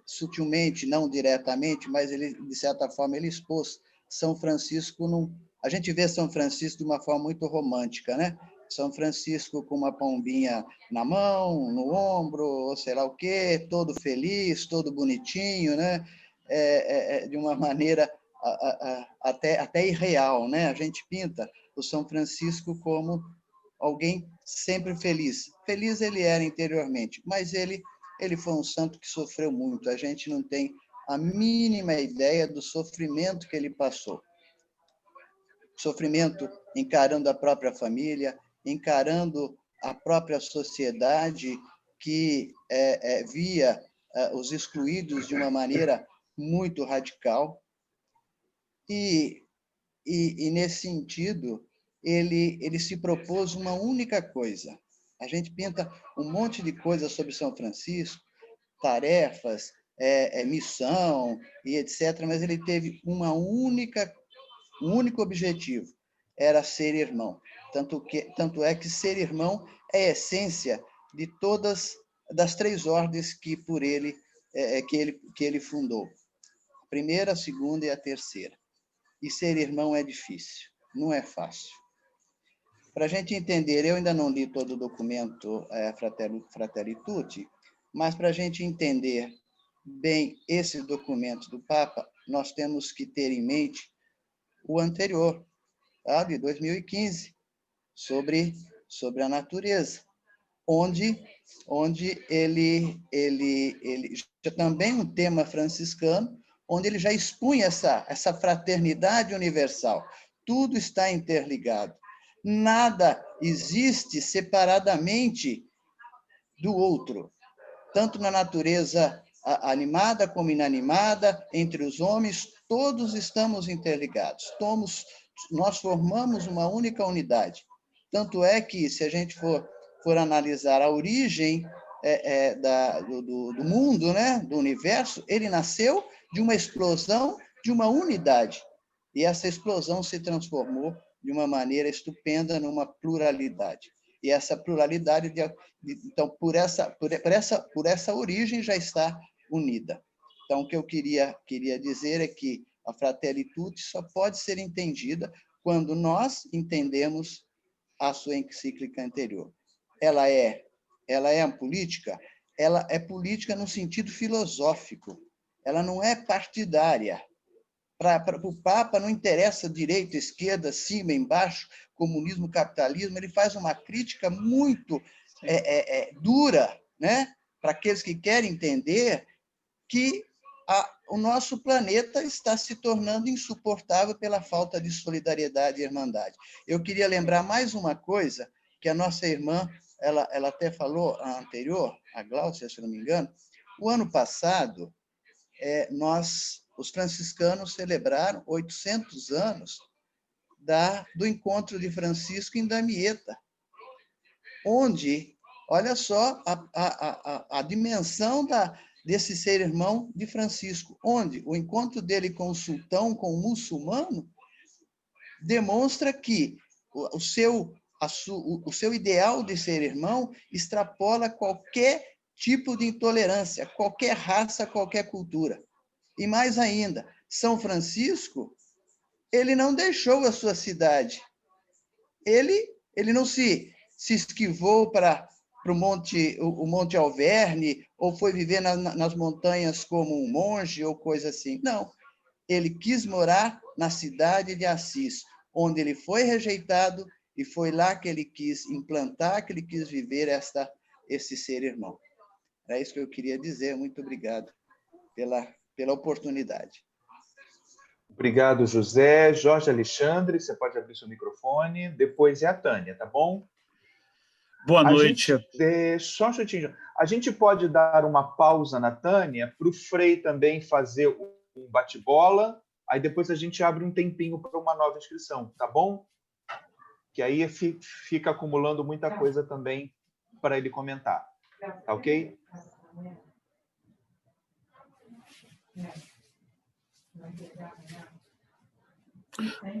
sutilmente, não diretamente, mas ele, de certa forma, ele expôs São Francisco. A gente vê São Francisco de uma forma muito romântica, né? São Francisco com uma pombinha na mão, no ombro, ou sei lá o quê, todo feliz, todo bonitinho, né? De uma maneira até irreal, né? A gente pinta o São Francisco como alguém sempre feliz. Feliz ele era interiormente, mas ele foi um santo que sofreu muito. A gente não tem a mínima ideia do sofrimento que ele passou. Sofrimento encarando a própria família, encarando a própria sociedade que via os excluídos de uma maneira muito radical. E nesse sentido, ele se propôs uma única coisa. A gente pinta um monte de coisas sobre São Francisco, tarefas, missão e etc., mas ele teve um único objetivo, era ser irmão. Tanto é que ser irmão é a essência de todas das 3 ordens que por ele que ele fundou. A primeira, a segunda e a terceira. E ser irmão é difícil, não é fácil. Para a gente entender, eu ainda não li todo o documento Fratelli Tutti, mas para a gente entender bem esse documento do Papa, nós temos que ter em mente o anterior, de 2015, sobre a natureza, onde ele também um tema franciscano, onde ele já expunha essa fraternidade universal. Tudo está interligado. Nada existe separadamente do outro, tanto na natureza animada como inanimada, entre os homens, todos estamos interligados. Nós formamos uma única unidade. Tanto é que, se a gente for analisar a origem do mundo, né, do universo, ele nasceu de uma explosão de uma unidade. E essa explosão se transformou de uma maneira estupenda numa pluralidade. E essa pluralidade, então, por essa origem, já está unida. Então, o que eu queria dizer é que a Fratelli Tutti só pode ser entendida quando nós entendemos a sua encíclica anterior. Ela é política? Ela é política no sentido filosófico. Ela não é partidária. Para o Papa não interessa direita, esquerda, cima, embaixo, comunismo, capitalismo. Ele faz uma crítica muito dura, né, para aqueles que querem entender que o nosso planeta está se tornando insuportável pela falta de solidariedade e irmandade. Eu queria lembrar mais uma coisa, que a nossa irmã, ela até falou, a anterior, a Gláucia, se não me engano. O ano passado, os franciscanos celebraram 800 anos do encontro de Francisco em Damieta, onde, olha só a dimensão desse ser irmão de Francisco, onde o encontro dele com o sultão, com o muçulmano, demonstra que o seu ideal de ser irmão extrapola qualquer tipo de intolerância, qualquer raça, qualquer cultura. E mais ainda, São Francisco, ele não deixou a sua cidade. Ele não se esquivou para para o Monte Alverne, ou foi viver nas montanhas como um monge, ou coisa assim. Não, ele quis morar na cidade de Assis, onde ele foi rejeitado, e foi lá que ele quis implantar, que ele quis viver esse ser irmão. Era isso que eu queria dizer. Muito obrigado pela oportunidade. Obrigado, José. Jorge Alexandre, você pode abrir seu microfone. Depois é a Tânia, tá bom? Boa noite. Só um minutinho. A gente pode dar uma pausa na Tânia para o Frei também fazer um bate-bola, aí depois a gente abre um tempinho para uma nova inscrição, tá bom? Que aí fica acumulando muita coisa também para ele comentar. Tá ok?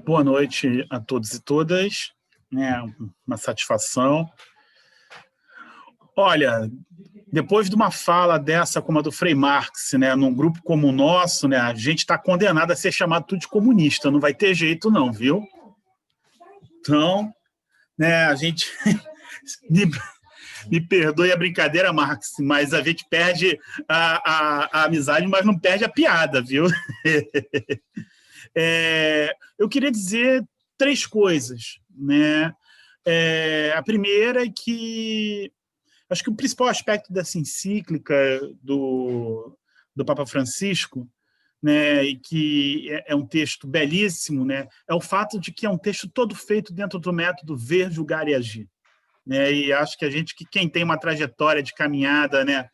Boa noite a todos e todas. É uma satisfação. Olha, depois de uma fala dessa, como a do Frei Marx, né, num grupo como o nosso, né, a gente está condenado a ser chamado tudo de comunista. Não vai ter jeito, não, viu? Então, né, a gente... Me perdoe a brincadeira, Marx, mas a gente perde a amizade, mas não perde a piada, viu? Eu queria dizer 3 coisas, né? A primeira é que acho que o principal aspecto dessa encíclica do Papa Francisco, né, e que é um texto belíssimo, né, é o fato de que é um texto todo feito dentro do método ver, julgar e agir. Né, e acho que quem tem uma trajetória de caminhada, né,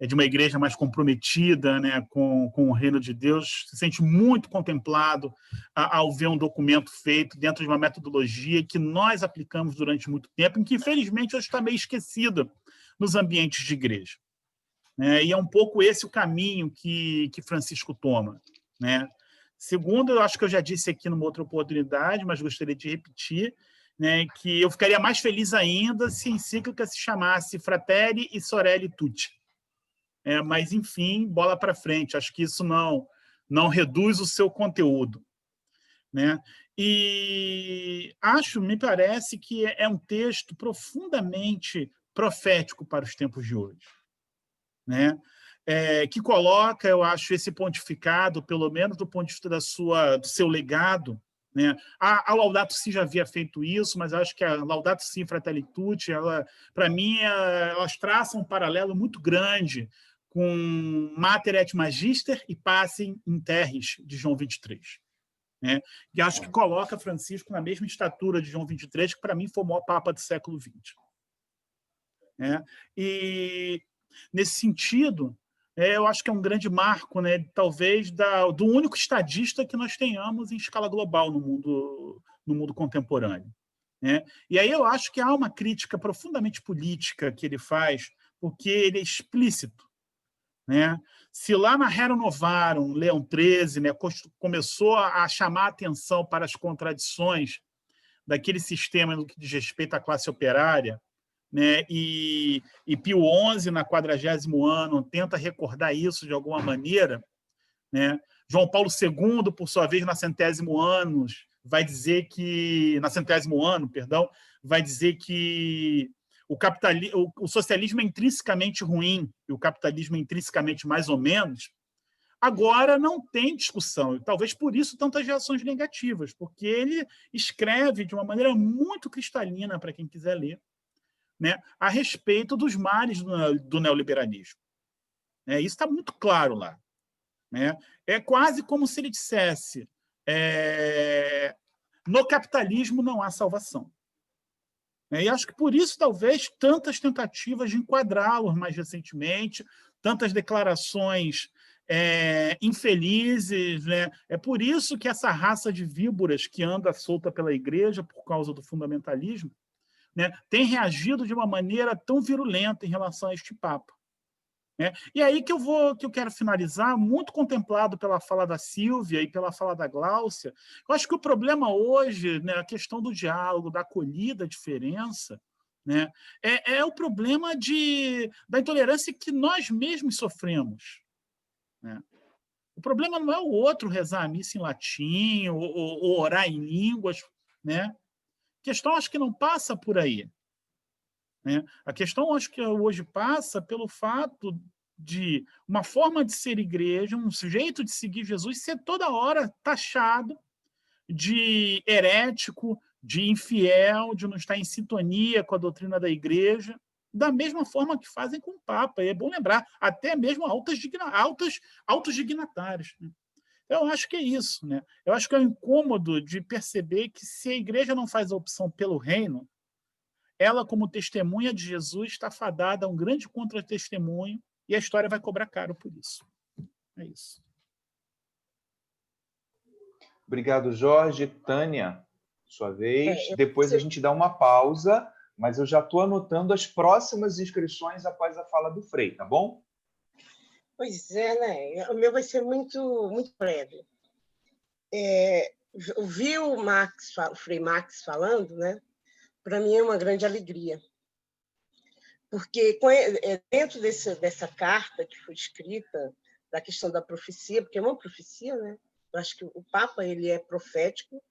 de uma igreja mais comprometida, né, com o reino de Deus, se sente muito contemplado ao ver um documento feito dentro de uma metodologia que nós aplicamos durante muito tempo e que, infelizmente, hoje está meio esquecida nos ambientes de igreja. Né? E é um pouco esse o caminho que Francisco toma. Né? Segundo, eu acho que eu já disse aqui numa outra oportunidade, mas gostaria de repetir, né, que eu ficaria mais feliz ainda se a encíclica se chamasse Fratelli e Sorelli Tutti. Mas, enfim, bola para frente. Acho que isso não reduz o seu conteúdo. Né? E me parece que é um texto profundamente profético para os tempos de hoje. Né? Que coloca, eu acho, esse pontificado, pelo menos do ponto de vista do seu legado. Né? A Laudato Si já havia feito isso, mas acho que a Laudato Si Fratelli Tutti, para mim, elas traçam um paralelo muito grande com Mater et Magister e Pacem in Terris, de João 23. Né? E acho que coloca Francisco na mesma estatura de João 23, que para mim foi o maior Papa do século XX. Né? E, nesse sentido, eu acho que é um grande marco, né, talvez, do único estadista que nós tenhamos em escala global no mundo contemporâneo. Né? E aí eu acho que há uma crítica profundamente política que ele faz, porque ele é explícito. Né? Se lá na Rerum Novarum, Leão XIII, né, começou a chamar a atenção para as contradições daquele sistema no que diz respeito à classe operária, né, e Pio XI, na 40º ano, tenta recordar isso de alguma maneira, né? João Paulo II, por sua vez, na 100º ano, vai dizer que o socialismo é intrinsecamente ruim e o capitalismo é intrinsecamente mais ou menos. Agora não tem discussão, e talvez por isso tantas reações negativas, porque ele escreve de uma maneira muito cristalina, para quem quiser ler, né, a respeito dos males do neoliberalismo. Isso está muito claro lá. Né? É quase como se ele dissesse: no capitalismo não há salvação. E acho que por isso, talvez, tantas tentativas de enquadrá-lo mais recentemente, tantas declarações infelizes. Né? É por isso que essa raça de víboras que anda solta pela igreja por causa do fundamentalismo, né, tem reagido de uma maneira tão virulenta em relação a este Papa. Né? E aí que eu quero finalizar, muito contemplado pela fala da Sílvia e pela fala da Gláucia. Eu acho que o problema hoje, né, a questão do diálogo, da acolhida, da diferença, né, é o problema da intolerância que nós mesmos sofremos. Né? O problema não é o outro rezar a missa em latim ou orar em línguas. Né? A questão acho que não passa por aí. né? A questão, acho que hoje passa pelo fato de uma forma de ser igreja, um jeito de seguir Jesus ser toda hora taxado de herético, de infiel, de não estar em sintonia com a doutrina da igreja, da mesma forma que fazem com o Papa. E é bom lembrar, até mesmo altos dignatários, né? Eu acho que é isso, né? Eu acho que é o incômodo de perceber que se a igreja não faz a opção pelo reino, ela, como testemunha de Jesus, está fadada a um grande contra-testemunho e a história vai cobrar caro por isso. É isso. Obrigado, Jorge. Tânia, sua vez. Depois a gente dá uma pausa, mas eu já estou anotando as próximas inscrições após a fala do Frei, tá bom? Pois é, né? O meu vai ser muito, muito breve. Ouvir o Frei Max falando, né? Para mim é uma grande alegria. Porque dentro dessa carta que foi escrita, da questão da profecia, porque é uma profecia, né? Eu acho que o Papa ele é profético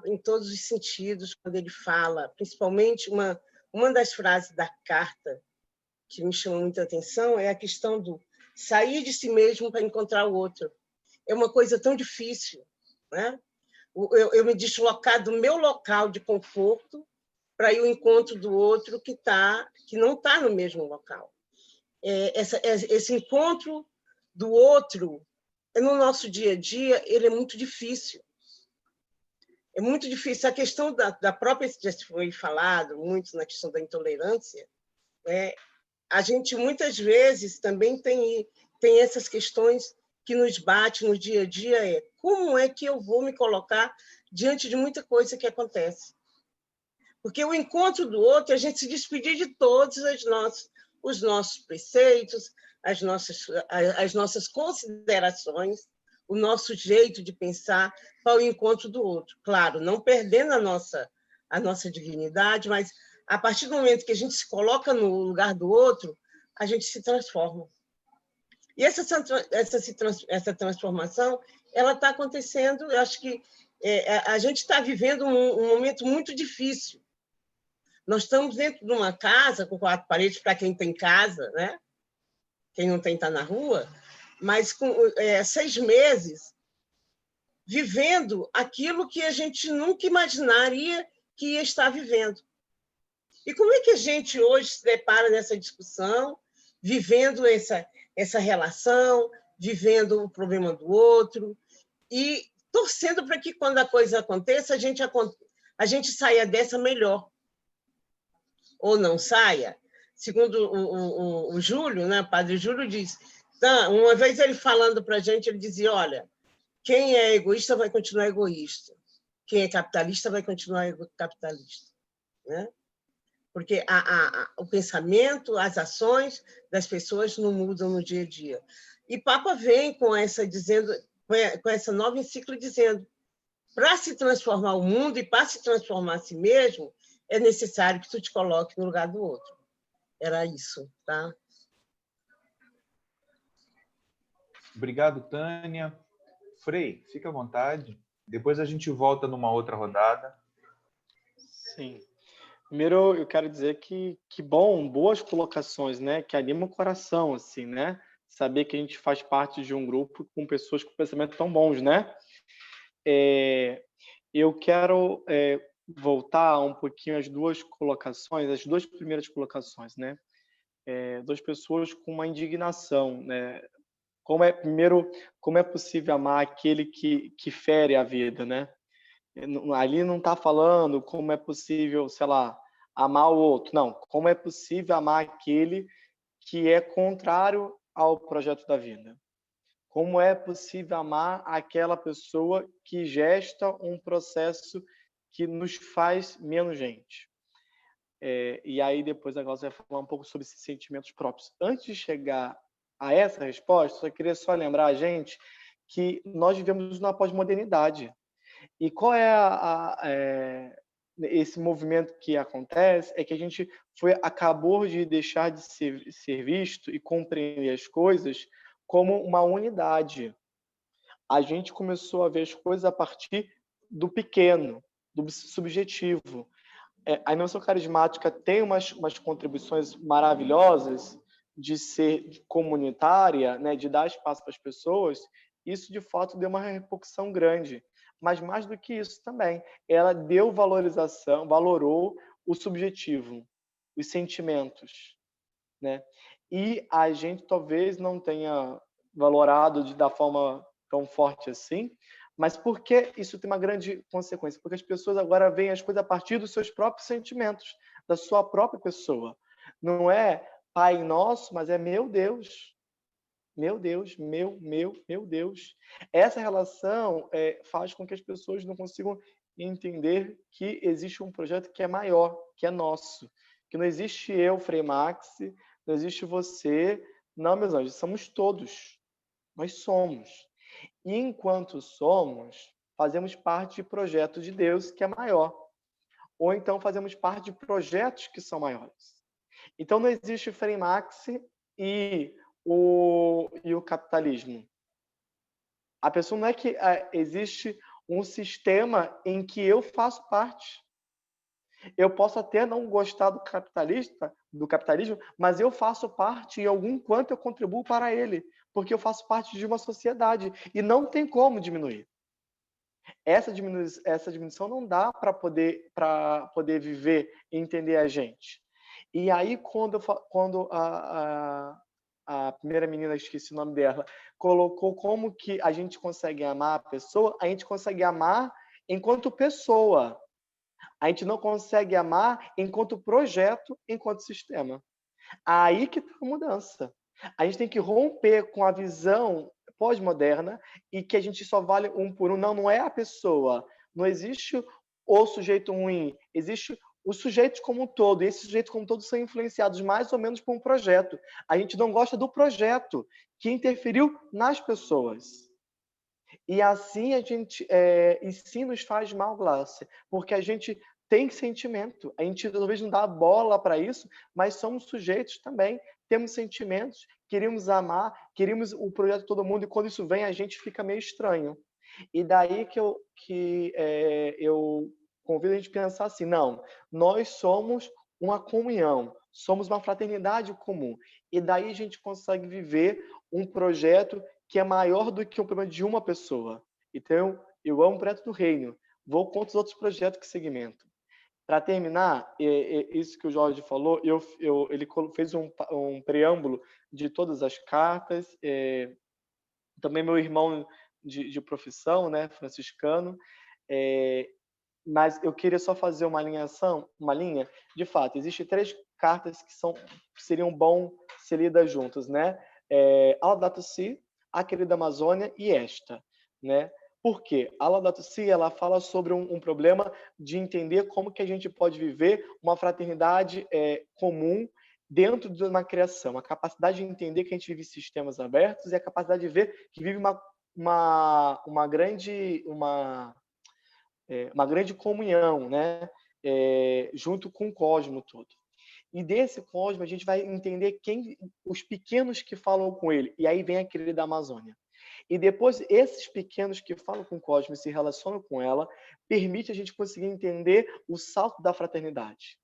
em todos os sentidos, quando ele fala, principalmente uma das frases da carta que me chamou muita atenção é a questão do sair de si mesmo para encontrar o outro. É uma coisa tão difícil, né? Eu me deslocar do meu local de conforto para ir ao encontro do outro que não está no mesmo local. Esse encontro do outro, no nosso dia a dia, ele é muito difícil. É muito difícil. A questão da própria, já foi falado muito na questão da intolerância, né? A gente, muitas vezes, também tem essas questões que nos batem no dia a dia. Como é que eu vou me colocar diante de muita coisa que acontece? Porque o encontro do outro é a gente se despedir de todos os nossos preceitos, as nossas considerações, o nosso jeito de pensar para o encontro do outro. Claro, não perdendo a nossa dignidade, mas a partir do momento que a gente se coloca no lugar do outro, a gente se transforma. E essa transformação ela está acontecendo, eu acho que a gente está vivendo um momento muito difícil. Nós estamos dentro de uma casa com 4 paredes, para quem tem casa, né? Quem não tem está na rua, mas com 6 meses vivendo aquilo que a gente nunca imaginaria que ia estar vivendo. E como é que a gente hoje se depara nessa discussão, vivendo essa relação, vivendo o problema do outro e torcendo para que, quando a coisa aconteça, a gente saia dessa melhor. Ou não saia. Segundo o Júlio, né, o padre Júlio diz, uma vez ele falando para a gente, ele dizia, olha, quem é egoísta vai continuar egoísta, quem é capitalista vai continuar capitalista, né? Porque o pensamento, as ações das pessoas não mudam no dia a dia. E Papa vem com essa nova encíclica dizendo, para se transformar o mundo e para se transformar a si mesmo, é necessário que tu te coloque no lugar do outro. Era isso, tá? Obrigado, Tânia. Frei, fica à vontade. Depois a gente volta numa outra rodada. Sim. Primeiro, eu quero dizer que bom, boas colocações, né? Que anima o coração, assim, né? Saber que a gente faz parte de um grupo com pessoas com pensamento tão bons, né? Eu quero voltar um pouquinho às duas colocações, as duas primeiras colocações, né? Duas pessoas com uma indignação, né? Primeiro, como é possível amar aquele que fere a vida, né? Ali não está falando como é possível, sei lá, amar o outro. Não, como é possível amar aquele que é contrário ao projeto da vida. Como é possível amar aquela pessoa que gesta um processo que nos faz menos gente. E aí depois a Glaucia vai falar um pouco sobre esses sentimentos próprios. Antes de chegar a essa resposta, eu queria só lembrar a gente que nós vivemos na pós-modernidade. E qual é esse movimento que acontece? É que a gente acabou de deixar de ser visto e compreender as coisas como uma unidade. A gente começou a ver as coisas a partir do pequeno, do subjetivo. a imersão carismática tem umas contribuições maravilhosas de ser comunitária, né, de dar espaço para as pessoas. Isso, de fato, deu uma repercussão grande. Mas, mais do que isso também, ela deu valorização, valorou o subjetivo, os sentimentos, né? E a gente talvez não tenha valorado da forma tão forte assim, mas por que isso tem uma grande consequência? Porque as pessoas agora veem as coisas a partir dos seus próprios sentimentos, da sua própria pessoa. Não é Pai Nosso, mas é meu Deus. Meu Deus, meu Deus. Essa relação faz com que as pessoas não consigam entender que existe um projeto que é maior, que é nosso. Que não existe eu, Frei Max, não existe você. Não, meus anjos, somos todos. Nós somos. E enquanto somos, fazemos parte de projeto de Deus que é maior. Ou então fazemos parte de projetos que são maiores. Então não existe Frei Max e o capitalismo. A pessoa não é que existe um sistema em que eu faço parte. Eu posso até não gostar do capitalismo, mas eu faço parte em algum quanto eu contribuo para ele, porque eu faço parte de uma sociedade e não tem como diminuir. Essa diminuição não dá para poder viver e entender a gente. E aí, quando a primeira menina, esqueci o nome dela, colocou como que a gente consegue amar a pessoa, a gente consegue amar enquanto pessoa. A gente não consegue amar enquanto projeto, enquanto sistema. Aí que está a mudança. A gente tem que romper com a visão pós-moderna e que a gente só vale um por um. Não é a pessoa. Não existe o sujeito ruim. Existe os sujeitos como um todo. E esses sujeitos como um todo são influenciados mais ou menos por um projeto. A gente não gosta do projeto que interferiu nas pessoas. E assim a gente sim nos faz mal, Glácia, porque a gente tem sentimento. A gente talvez não dá bola para isso, mas somos sujeitos também. Temos sentimentos, queríamos amar, queríamos o projeto de todo mundo, e quando isso vem, a gente fica meio estranho. E daí que eu convido a gente a pensar assim, não, nós somos uma comunhão, somos uma fraternidade comum. E daí a gente consegue viver um projeto que é maior do que o problema de uma pessoa. Então, eu amo o projeto do reino, vou contra os outros projetos que segmentam. Para terminar, isso que o Jorge falou, ele fez um preâmbulo de todas as cartas, também meu irmão de profissão, né, franciscano, mas eu queria só fazer uma linha, de fato, existem 3 cartas que seriam bom ser lidas juntas, né? Laudato Si, A Querida Amazônia e esta, né? Por quê? A Laudato Si, ela fala sobre um problema de entender como que a gente pode viver uma fraternidade comum dentro de uma criação, a capacidade de entender que a gente vive sistemas abertos e a capacidade de ver que vive uma grande comunhão, né? Junto com o cosmo todo. E desse cosmo a gente vai entender os pequenos que falam com ele. E aí vem a Querida Amazônia. E depois, esses pequenos que falam com o cosmo e se relacionam com ela, permite a gente conseguir entender o salto da fraternidade.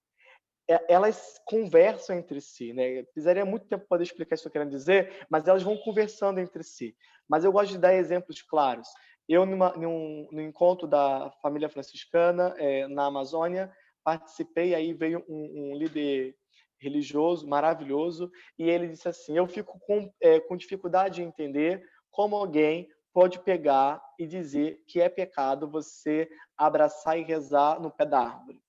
Elas conversam entre si, né? Precisaria muito tempo para poder explicar isso que eu estou querendo dizer, mas elas vão conversando entre si. Mas eu gosto de dar exemplos claros. Eu, no encontro da família franciscana na Amazônia, participei, aí veio um líder religioso maravilhoso, e ele disse assim, eu fico com dificuldade de entender como alguém pode pegar e dizer que é pecado você abraçar e rezar no pé da árvore.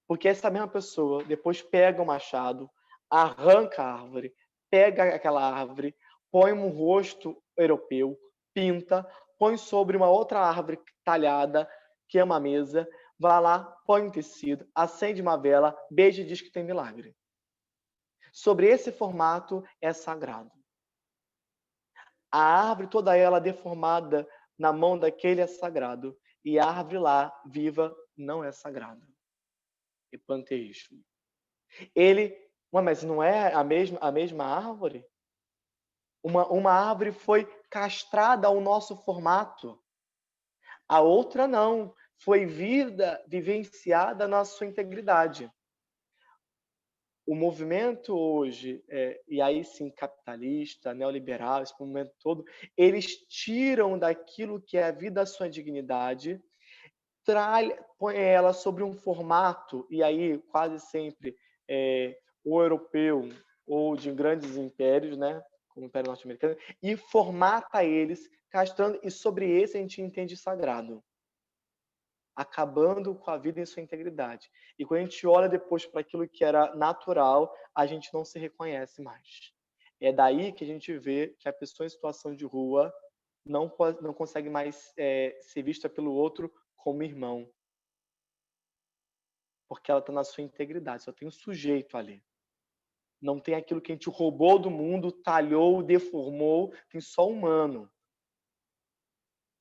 Porque essa mesma pessoa depois pega o machado, arranca a árvore, pega aquela árvore, põe um rosto europeu, pinta, põe sobre uma outra árvore talhada, que é uma mesa, vai lá, põe um tecido, acende uma vela, beija e diz que tem milagre. Sobre esse formato é sagrado. A árvore toda ela deformada na mão daquele é sagrado, e a árvore lá, viva, não é sagrada. É panteísmo. Mas não é a mesma árvore? Uma árvore foi castrada ao nosso formato. A outra não. foi vivenciada na sua integridade. O movimento hoje, e aí sim capitalista, neoliberal, esse movimento todo, eles tiram daquilo que é a vida a sua dignidade, põe ela sobre um formato, e aí quase sempre o europeu ou de grandes impérios, né, como o Império Norte-Americano, e formata eles, castrando, e sobre esse a gente entende sagrado, acabando com a vida em sua integridade. E quando a gente olha depois para aquilo que era natural, a gente não se reconhece mais. É daí que a gente vê que a pessoa em situação de rua não consegue mais ser vista pelo outro como irmão. Porque ela está na sua integridade, só tem um sujeito ali. Não tem aquilo que a gente roubou do mundo, talhou, deformou, tem só humano.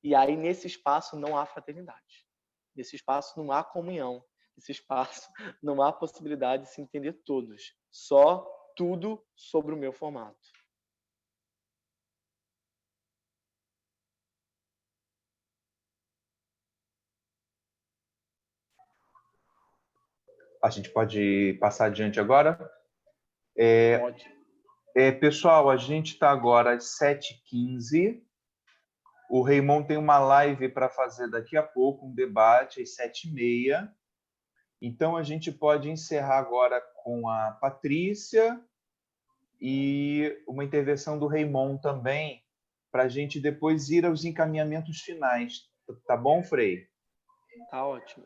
E aí, nesse espaço, não há fraternidade. Nesse espaço, não há comunhão. Nesse espaço, não há possibilidade de se entender todos. Só tudo sobre o meu formato. A gente pode passar adiante agora? Pode. Pessoal, a gente está agora às 7h15. O Raymond tem uma live para fazer daqui a pouco, um debate às 7h30. Então, a gente pode encerrar agora com a Patrícia e uma intervenção do Raymond também, para a gente depois ir aos encaminhamentos finais. Tá bom, Frei? Tá ótimo.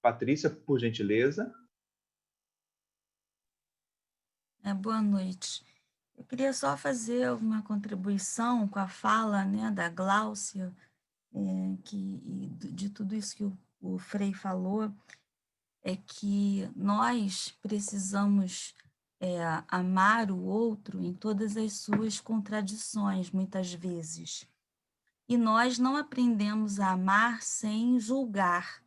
Patrícia, por gentileza. Boa noite. Eu queria só fazer uma contribuição com a fala, né, da Gláucia, de tudo isso que o Frei falou, é que nós precisamos amar o outro em todas as suas contradições, muitas vezes. E nós não aprendemos a amar sem julgar,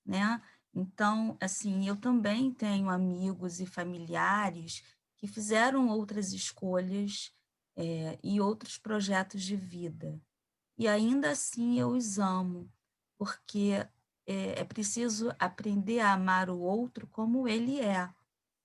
né? Então, assim, eu também tenho amigos e familiares que fizeram outras escolhas e outros projetos de vida. E ainda assim eu os amo, porque é preciso aprender a amar o outro como ele é.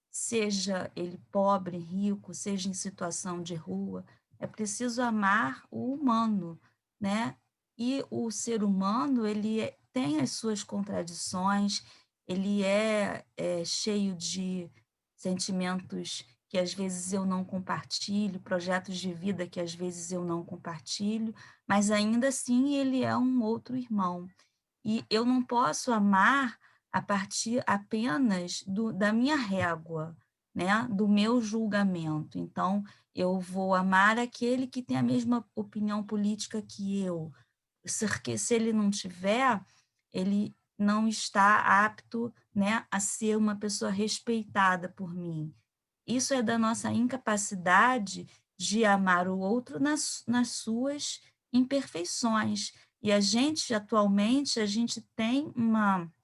Seja ele pobre, rico, seja em situação de rua, é preciso amar o humano, né? E o ser humano, ele tem as suas contradições, ele é cheio de sentimentos que às vezes eu não compartilho, projetos de vida que às vezes eu não compartilho, mas ainda assim ele é um outro irmão. E eu não posso amar a partir apenas da minha régua, né? Do meu julgamento. Então, eu vou amar aquele que tem a mesma opinião política que eu, porque se ele não tiver, ele não está apto, né, a ser uma pessoa respeitada por mim. Isso é da nossa incapacidade de amar o outro nas suas imperfeições. E a gente, atualmente, a gente tem um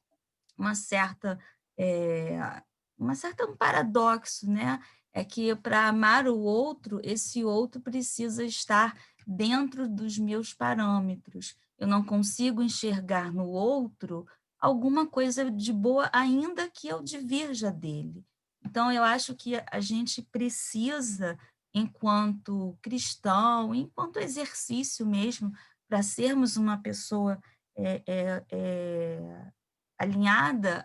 paradoxo, né? É que para amar o outro, esse outro precisa estar dentro dos meus parâmetros. Eu não consigo enxergar no outro alguma coisa de boa, ainda que eu divirja dele. Então, eu acho que a gente precisa, enquanto cristão, enquanto exercício mesmo, para sermos uma pessoa alinhada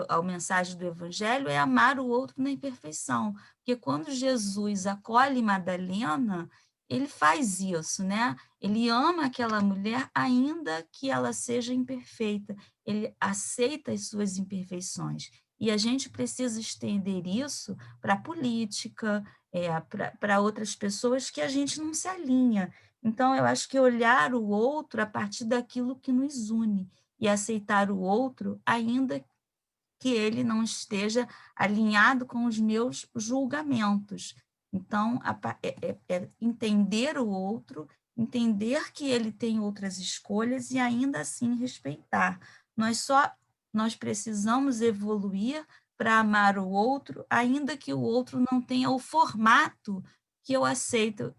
à mensagem do Evangelho, é amar o outro na imperfeição. Porque quando Jesus acolhe Madalena, ele faz isso, né? Ele ama aquela mulher ainda que ela seja imperfeita. Ele aceita as suas imperfeições. E a gente precisa estender isso para a política, para outras pessoas que a gente não se alinha. Então, eu acho que olhar o outro a partir daquilo que nos une e aceitar o outro, ainda que ele não esteja alinhado com os meus julgamentos. Então, entender o outro, entender que ele tem outras escolhas e ainda assim respeitar. Nós precisamos evoluir para amar o outro, ainda que o outro não tenha o formato que eu aceito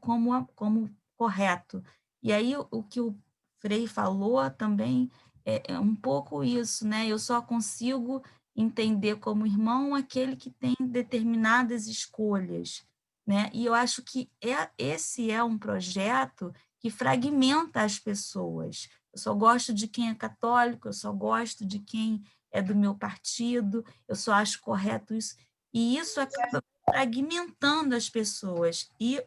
como correto. E aí, o que o Frei falou também é um pouco isso, né? Eu só consigo entender como irmão aquele que tem determinadas escolhas, né? E eu acho que esse é um projeto que fragmenta as pessoas. Eu só gosto de quem é católico, eu só gosto de quem é do meu partido, eu só acho correto isso. E isso acaba fragmentando as pessoas e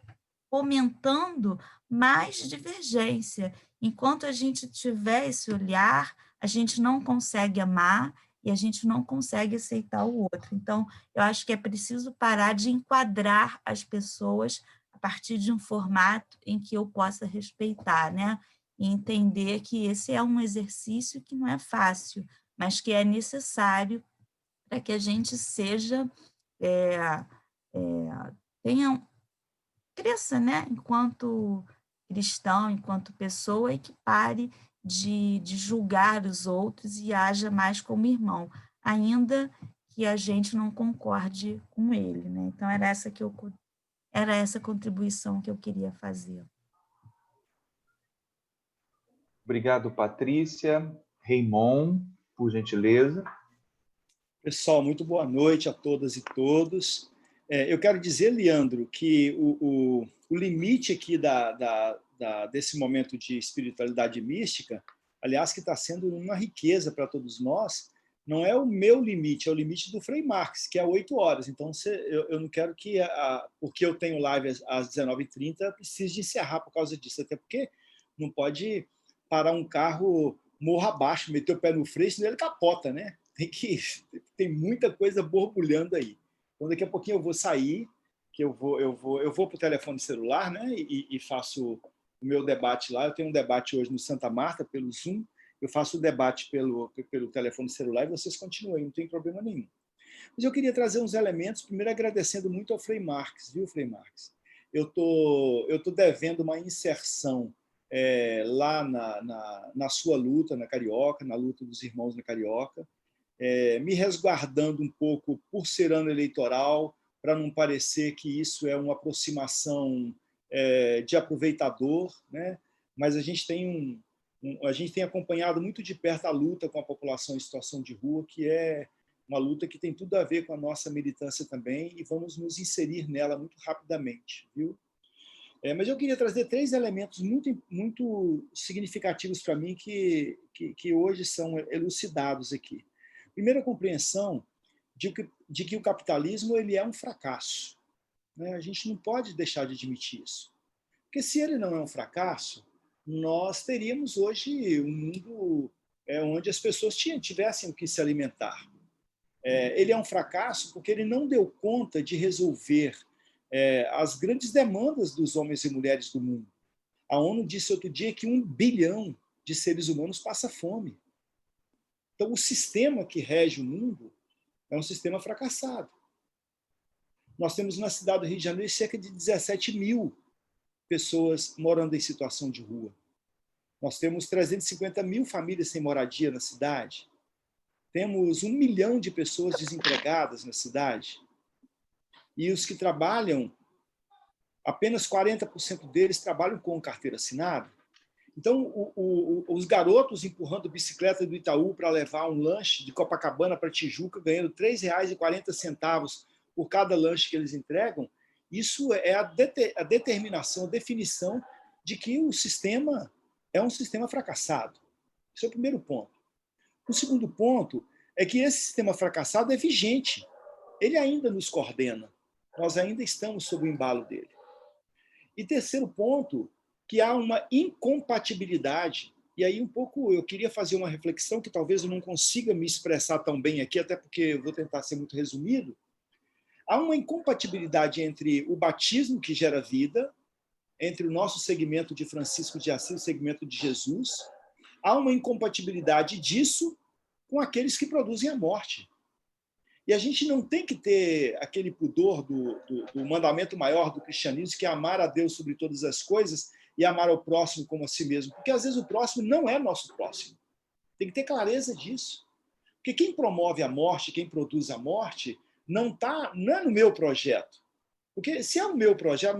fomentando mais divergência. Enquanto a gente tiver esse olhar, a gente não consegue amar e a gente não consegue aceitar o outro. Então, eu acho que é preciso parar de enquadrar as pessoas a partir de um formato em que eu possa respeitar, né? E entender que esse é um exercício que não é fácil, mas que é necessário para que a gente seja, cresça, né? Enquanto cristão, enquanto pessoa, e que pare de julgar os outros e haja mais como irmão, ainda que a gente não concorde com ele, né? Então, era essa contribuição que eu queria fazer. Obrigado, Patrícia. Raymond, por gentileza. Pessoal, muito boa noite a todas e todos. Eu quero dizer, Leandro, que o limite aqui desse momento de espiritualidade mística, aliás, que está sendo uma riqueza para todos nós, não é o meu limite, é o limite do Frei Marx, que é 8 horas. Então, eu não quero que, porque eu tenho live às 19h30, precise de encerrar por causa disso, até porque não pode parar um carro morro abaixo, meter o pé no freio, senão ele capota, né? Tem muita coisa borbulhando aí. Então, daqui a pouquinho eu vou sair, que eu vou para o telefone celular, né? E faço o meu debate lá. Eu tenho um debate hoje no Santa Marta, pelo Zoom. Eu faço o debate pelo telefone celular e vocês continuem, não tem problema nenhum. Mas eu queria trazer uns elementos, primeiro agradecendo muito ao Frei Marx, viu, Frei Marx? Eu tô devendo uma inserção lá na sua luta, na Carioca, na luta dos irmãos na Carioca, me resguardando um pouco por ser ano eleitoral, para não parecer que isso é uma aproximação de aproveitador, né? Mas a gente tem acompanhado muito de perto a luta com a população em situação de rua, que é uma luta que tem tudo a ver com a nossa militância também, e vamos nos inserir nela muito rapidamente, viu? Mas eu queria trazer 3 elementos muito, muito significativos para mim que hoje são elucidados aqui. Primeiro, a compreensão de que o capitalismo ele é um fracasso, né? A gente não pode deixar de admitir isso. Porque se ele não é um fracasso, nós teríamos hoje um mundo onde as pessoas tivessem o que se alimentar. Ele é um fracasso porque ele não deu conta de resolver as grandes demandas dos homens e mulheres do mundo. A ONU disse outro dia que 1 bilhão de seres humanos passa fome. Então, o sistema que rege o mundo é um sistema fracassado. Nós temos na cidade do Rio de Janeiro cerca de 17 mil pessoas morando em situação de rua. Nós temos 350 mil famílias sem moradia na cidade. Temos 1 milhão de pessoas desempregadas na cidade. E os que trabalham, apenas 40% deles trabalham com carteira assinada. Então, os garotos empurrando bicicleta do Itaú para levar um lanche de Copacabana para Tijuca, ganhando R$ 3,40 por cada lanche que eles entregam, isso é a determinação, a definição de que o sistema é um sistema fracassado. Esse é o primeiro ponto. O segundo ponto é que esse sistema fracassado é vigente. Ele ainda nos coordena. Nós ainda estamos sob o embalo dele. E terceiro ponto, que há uma incompatibilidade. E aí um pouco eu queria fazer uma reflexão que talvez eu não consiga me expressar tão bem aqui, até porque eu vou tentar ser muito resumido. Há uma incompatibilidade entre o batismo que gera vida, entre o nosso segmento de Francisco de Assis e o segmento de Jesus. Há uma incompatibilidade disso com aqueles que produzem a morte. E a gente não tem que ter aquele pudor do mandamento maior do cristianismo, que é amar a Deus sobre todas as coisas e amar ao próximo como a si mesmo. Porque, às vezes, o próximo não é nosso próximo. Tem que ter clareza disso. Porque quem promove a morte, quem produz a morte, não é no meu projeto. Porque se é o meu projeto,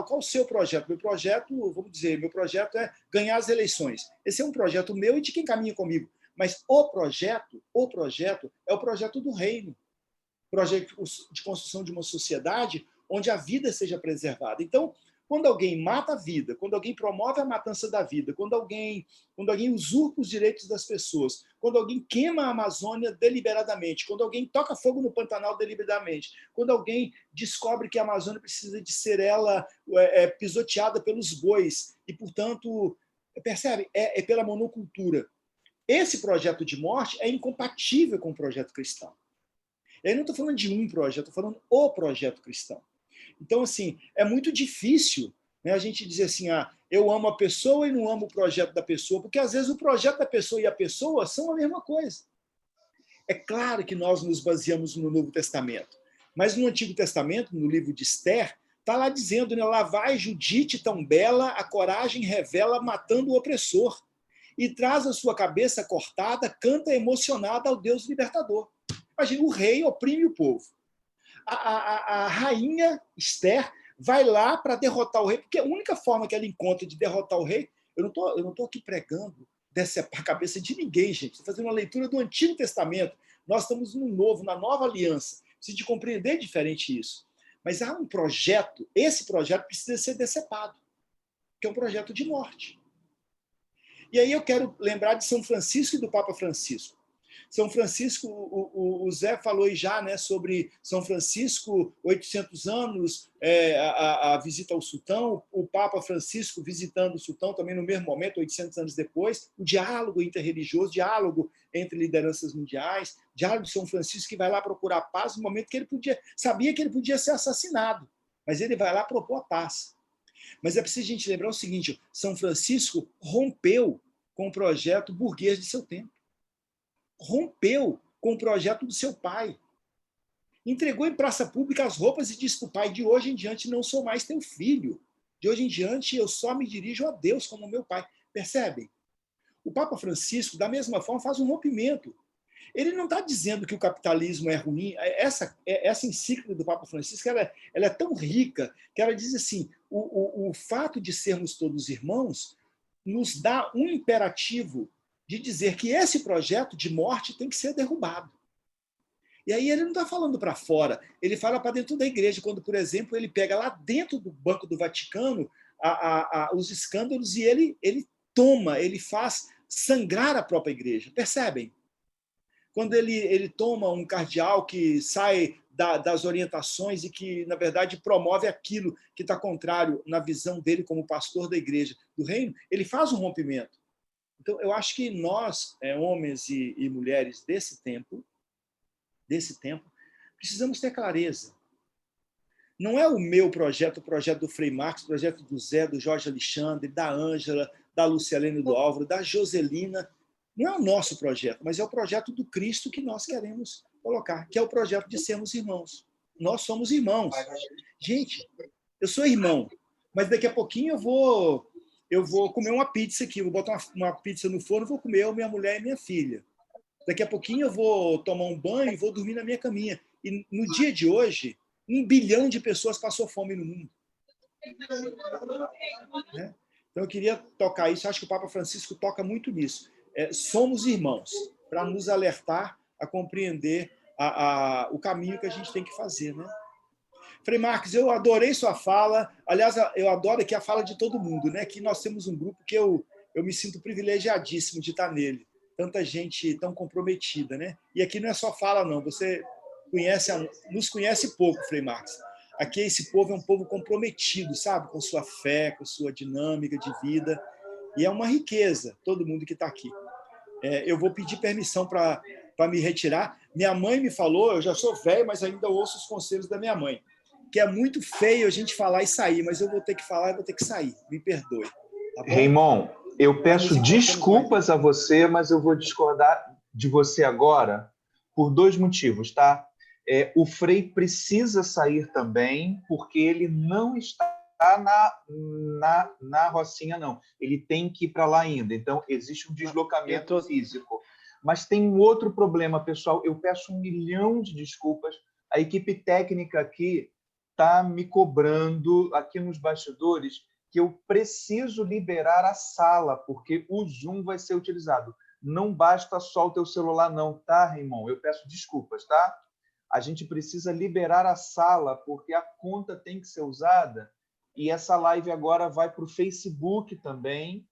qual o seu projeto? Meu projeto, vamos dizer, meu projeto é ganhar as eleições. Esse é um projeto meu e de quem caminha comigo. Mas o projeto é o projeto do reino. Projeto de construção de uma sociedade onde a vida seja preservada. Então, quando alguém mata a vida, quando alguém promove a matança da vida, quando alguém usurpa os direitos das pessoas, quando alguém queima a Amazônia deliberadamente, quando alguém toca fogo no Pantanal deliberadamente, quando alguém descobre que a Amazônia precisa de ser pisoteada pelos bois e, portanto, percebe? É pela monocultura. Esse projeto de morte é incompatível com o projeto cristão. Eu não estou falando de um projeto, estou falando o projeto cristão. Então, assim, é muito difícil, né, a gente dizer assim, eu amo a pessoa e não amo o projeto da pessoa, porque às vezes o projeto da pessoa e a pessoa são a mesma coisa. É claro que nós nos baseamos no Novo Testamento, mas no Antigo Testamento, no livro de Esther, está lá dizendo, né, lá vai Judite tão bela, a coragem revela matando o opressor, e traz a sua cabeça cortada, canta emocionada ao Deus libertador. Imagina, o rei oprime o povo. A rainha Esther vai lá para derrotar o rei, porque a única forma que ela encontra de derrotar o rei, eu não tô aqui pregando decepar a cabeça de ninguém, gente. Estou fazendo uma leitura do Antigo Testamento. Nós estamos no novo, na nova aliança. Precisa de compreender diferente isso. Mas há um projeto, esse projeto precisa ser decepado, que é um projeto de morte. E aí eu quero lembrar de São Francisco e do Papa Francisco. São Francisco, o Zé falou aí já, né, sobre São Francisco, 800 anos, a visita ao sultão, o Papa Francisco visitando o sultão também no mesmo momento, 800 anos depois, o diálogo interreligioso, diálogo entre lideranças mundiais, diálogo de São Francisco que vai lá procurar paz no momento que ele sabia que ele podia ser assassinado, mas ele vai lá propor a paz. Mas é preciso a gente lembrar o seguinte, São Francisco rompeu com o projeto burguês de seu tempo. Rompeu com o projeto do seu pai. Entregou em praça pública as roupas e disse para o pai, de hoje em diante não sou mais teu filho. De hoje em diante eu só me dirijo a Deus como meu pai. Percebem? O Papa Francisco, da mesma forma, faz um rompimento. Ele não está dizendo que o capitalismo é ruim. Essa encíclica do Papa Francisco ela é tão rica que ela diz assim, o fato de sermos todos irmãos nos dá um imperativo de dizer que esse projeto de morte tem que ser derrubado. E aí ele não está falando para fora, ele fala para dentro da igreja, quando, por exemplo, ele pega lá dentro do Banco do Vaticano os escândalos e ele faz sangrar a própria igreja. Percebem? Quando ele toma um cardeal que sai das orientações e que, na verdade, promove aquilo que está contrário na visão dele como pastor da igreja do reino, ele faz um rompimento. Então, eu acho que nós, homens e mulheres desse tempo, precisamos ter clareza. Não é o meu projeto, o projeto do Frei Marx, o projeto do Zé, do Jorge Alexandre, da Ângela, da Lucialene do Álvaro, da Joselina. Não é o nosso projeto, mas é o projeto do Cristo que nós queremos colocar, que é o projeto de sermos irmãos. Nós somos irmãos. Gente, eu sou irmão, mas daqui a pouquinho eu vou comer uma pizza aqui, vou botar uma pizza no forno, vou comer eu, minha mulher e minha filha. Daqui a pouquinho eu vou tomar um banho e vou dormir na minha caminha. E no dia de hoje, 1 bilhão de pessoas passou fome no mundo. Né? Então eu queria tocar isso, acho que o Papa Francisco toca muito nisso. Somos irmãos, para nos alertar a compreender o caminho que a gente tem que fazer. Né? Frei Marx, eu adorei sua fala. Aliás, eu adoro aqui a fala de todo mundo. Né? Aqui nós temos um grupo que eu me sinto privilegiadíssimo de estar nele. Tanta gente tão comprometida. Né? E aqui não é só fala, não. Você nos conhece pouco, Frei Marx. Aqui esse povo é um povo comprometido, sabe? Com sua fé, com sua dinâmica de vida. E é uma riqueza, todo mundo que está aqui. Eu vou pedir permissão para me retirar. Minha mãe me falou, eu já sou velho, mas ainda ouço os conselhos da minha mãe, que é muito feio a gente falar e sair, mas eu vou ter que falar e vou ter que sair. Me perdoe. Tá bom? Raymond, eu peço desculpas a você, mas eu vou discordar de você agora por 2 motivos, tá? O Frei precisa sair também, porque ele não está na Rocinha, não. Ele tem que ir para lá ainda. Então, existe um deslocamento físico. Mas tem um outro problema, pessoal. Eu peço 1 milhão de desculpas. A equipe técnica aqui está me cobrando aqui nos bastidores que eu preciso liberar a sala, porque o Zoom vai ser utilizado. Não basta só o teu celular, não, tá, Raimon? Eu peço desculpas, tá? A gente precisa liberar a sala, porque a conta tem que ser usada, e essa live agora vai para o Facebook também,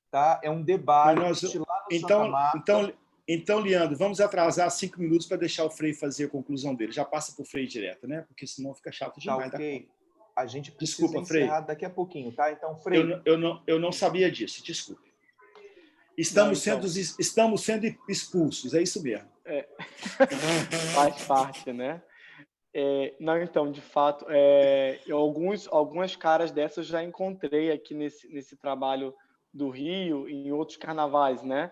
tá? É um debate lá no Santa Marta. Então, Leandro, vamos atrasar 5 minutos para deixar o Frei fazer a conclusão dele. Já passa para o Frei direto, né? Porque senão fica chato demais. Tá, ok. A gente precisa encerrar daqui a pouquinho, tá? Então, Frei... Eu não sabia disso, desculpe. Estamos sendo expulsos, é isso mesmo. Faz parte, né? Não, então, de fato, algumas caras dessas eu já encontrei aqui nesse trabalho do Rio e em outros carnavais, né?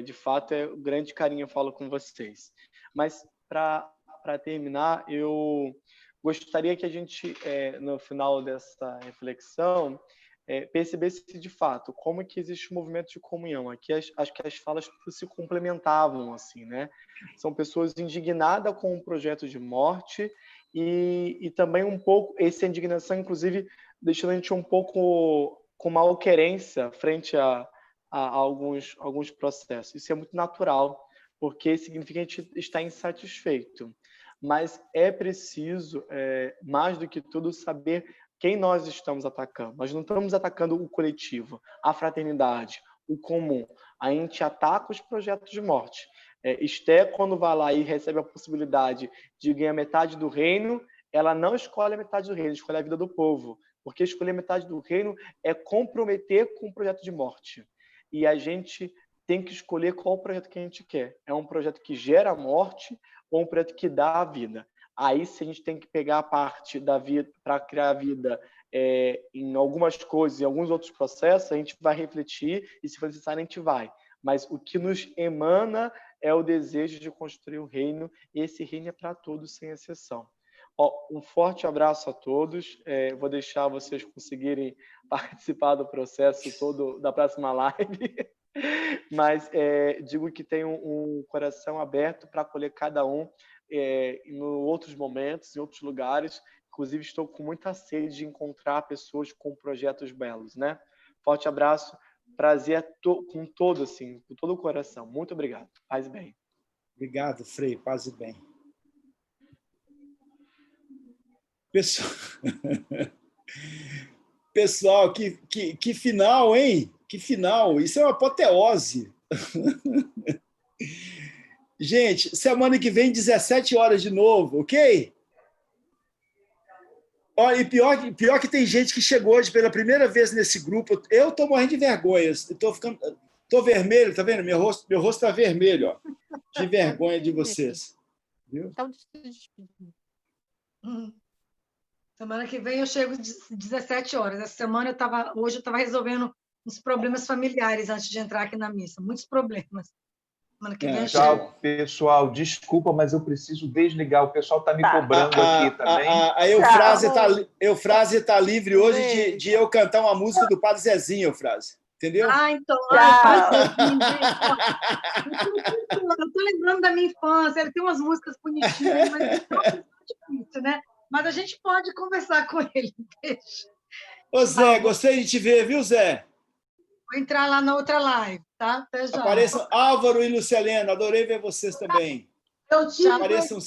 De fato, é um grande carinho, eu falo com vocês. Mas, para terminar, eu gostaria que a gente, no final dessa reflexão, percebesse de fato como que existe um movimento de comunhão. Aqui acho que as falas se complementavam, assim, né? São pessoas indignadas com o projeto de morte e também um pouco, essa indignação, inclusive, deixando a gente um pouco com malquerência frente a alguns processos. Isso é muito natural, porque significa que a gente está insatisfeito. Mas é preciso, mais do que tudo, saber quem nós estamos atacando. Nós não estamos atacando o coletivo, a fraternidade, o comum. A gente ataca os projetos de morte. Esté, quando vai lá e recebe a possibilidade de ganhar metade do reino, ela não escolhe a metade do reino, escolhe a vida do povo. Porque escolher metade do reino é comprometer com o projeto de morte. E a gente tem que escolher qual projeto que a gente quer. É um projeto que gera morte ou um projeto que dá a vida? Aí, se a gente tem que pegar a parte da vida para criar a vida em algumas coisas, em alguns outros processos, a gente vai refletir e, se for necessário, a gente vai. Mas o que nos emana é o desejo de construir o reino, e esse reino é para todos, sem exceção. Um forte abraço a todos. Vou deixar vocês conseguirem participar do processo todo da próxima live. Mas digo que tenho um coração aberto para acolher cada um em outros momentos, em outros lugares. Inclusive, estou com muita sede de encontrar pessoas com projetos belos, né? Forte abraço, prazer com todo, assim, com todo o coração. Muito obrigado. Paz e bem. Obrigado, Frei. Paz e bem. Pessoal, que final, hein? Que final! Isso é uma apoteose. Gente, semana que vem, 17 horas de novo, ok? Olha, e pior que tem gente que chegou hoje pela primeira vez nesse grupo. Eu estou morrendo de vergonha. Estou vermelho, tá vendo? Meu rosto está vermelho, ó, de vergonha de vocês. Viu? Então, semana que vem eu chego às 17 horas. Essa semana hoje eu estava resolvendo uns problemas familiares antes de entrar aqui na missa. Muitos problemas. Semana que vem eu chego. Pessoal, desculpa, mas eu preciso desligar. O pessoal está me cobrando aqui também. A Eufrase está livre hoje de eu cantar uma música do Padre Zezinho, Eufrase. Entendeu? Então. Eu estou lembrando da minha infância. Ele tem umas músicas bonitinhas, mas é difícil, né? Mas a gente pode conversar com ele. Deixa. Ô, Zé, gostei de te ver, viu, Zé? Vou entrar lá na outra live, tá? Até já. Apareçam Álvaro e Lucelena. Adorei ver vocês também. Eu tive... Apareçam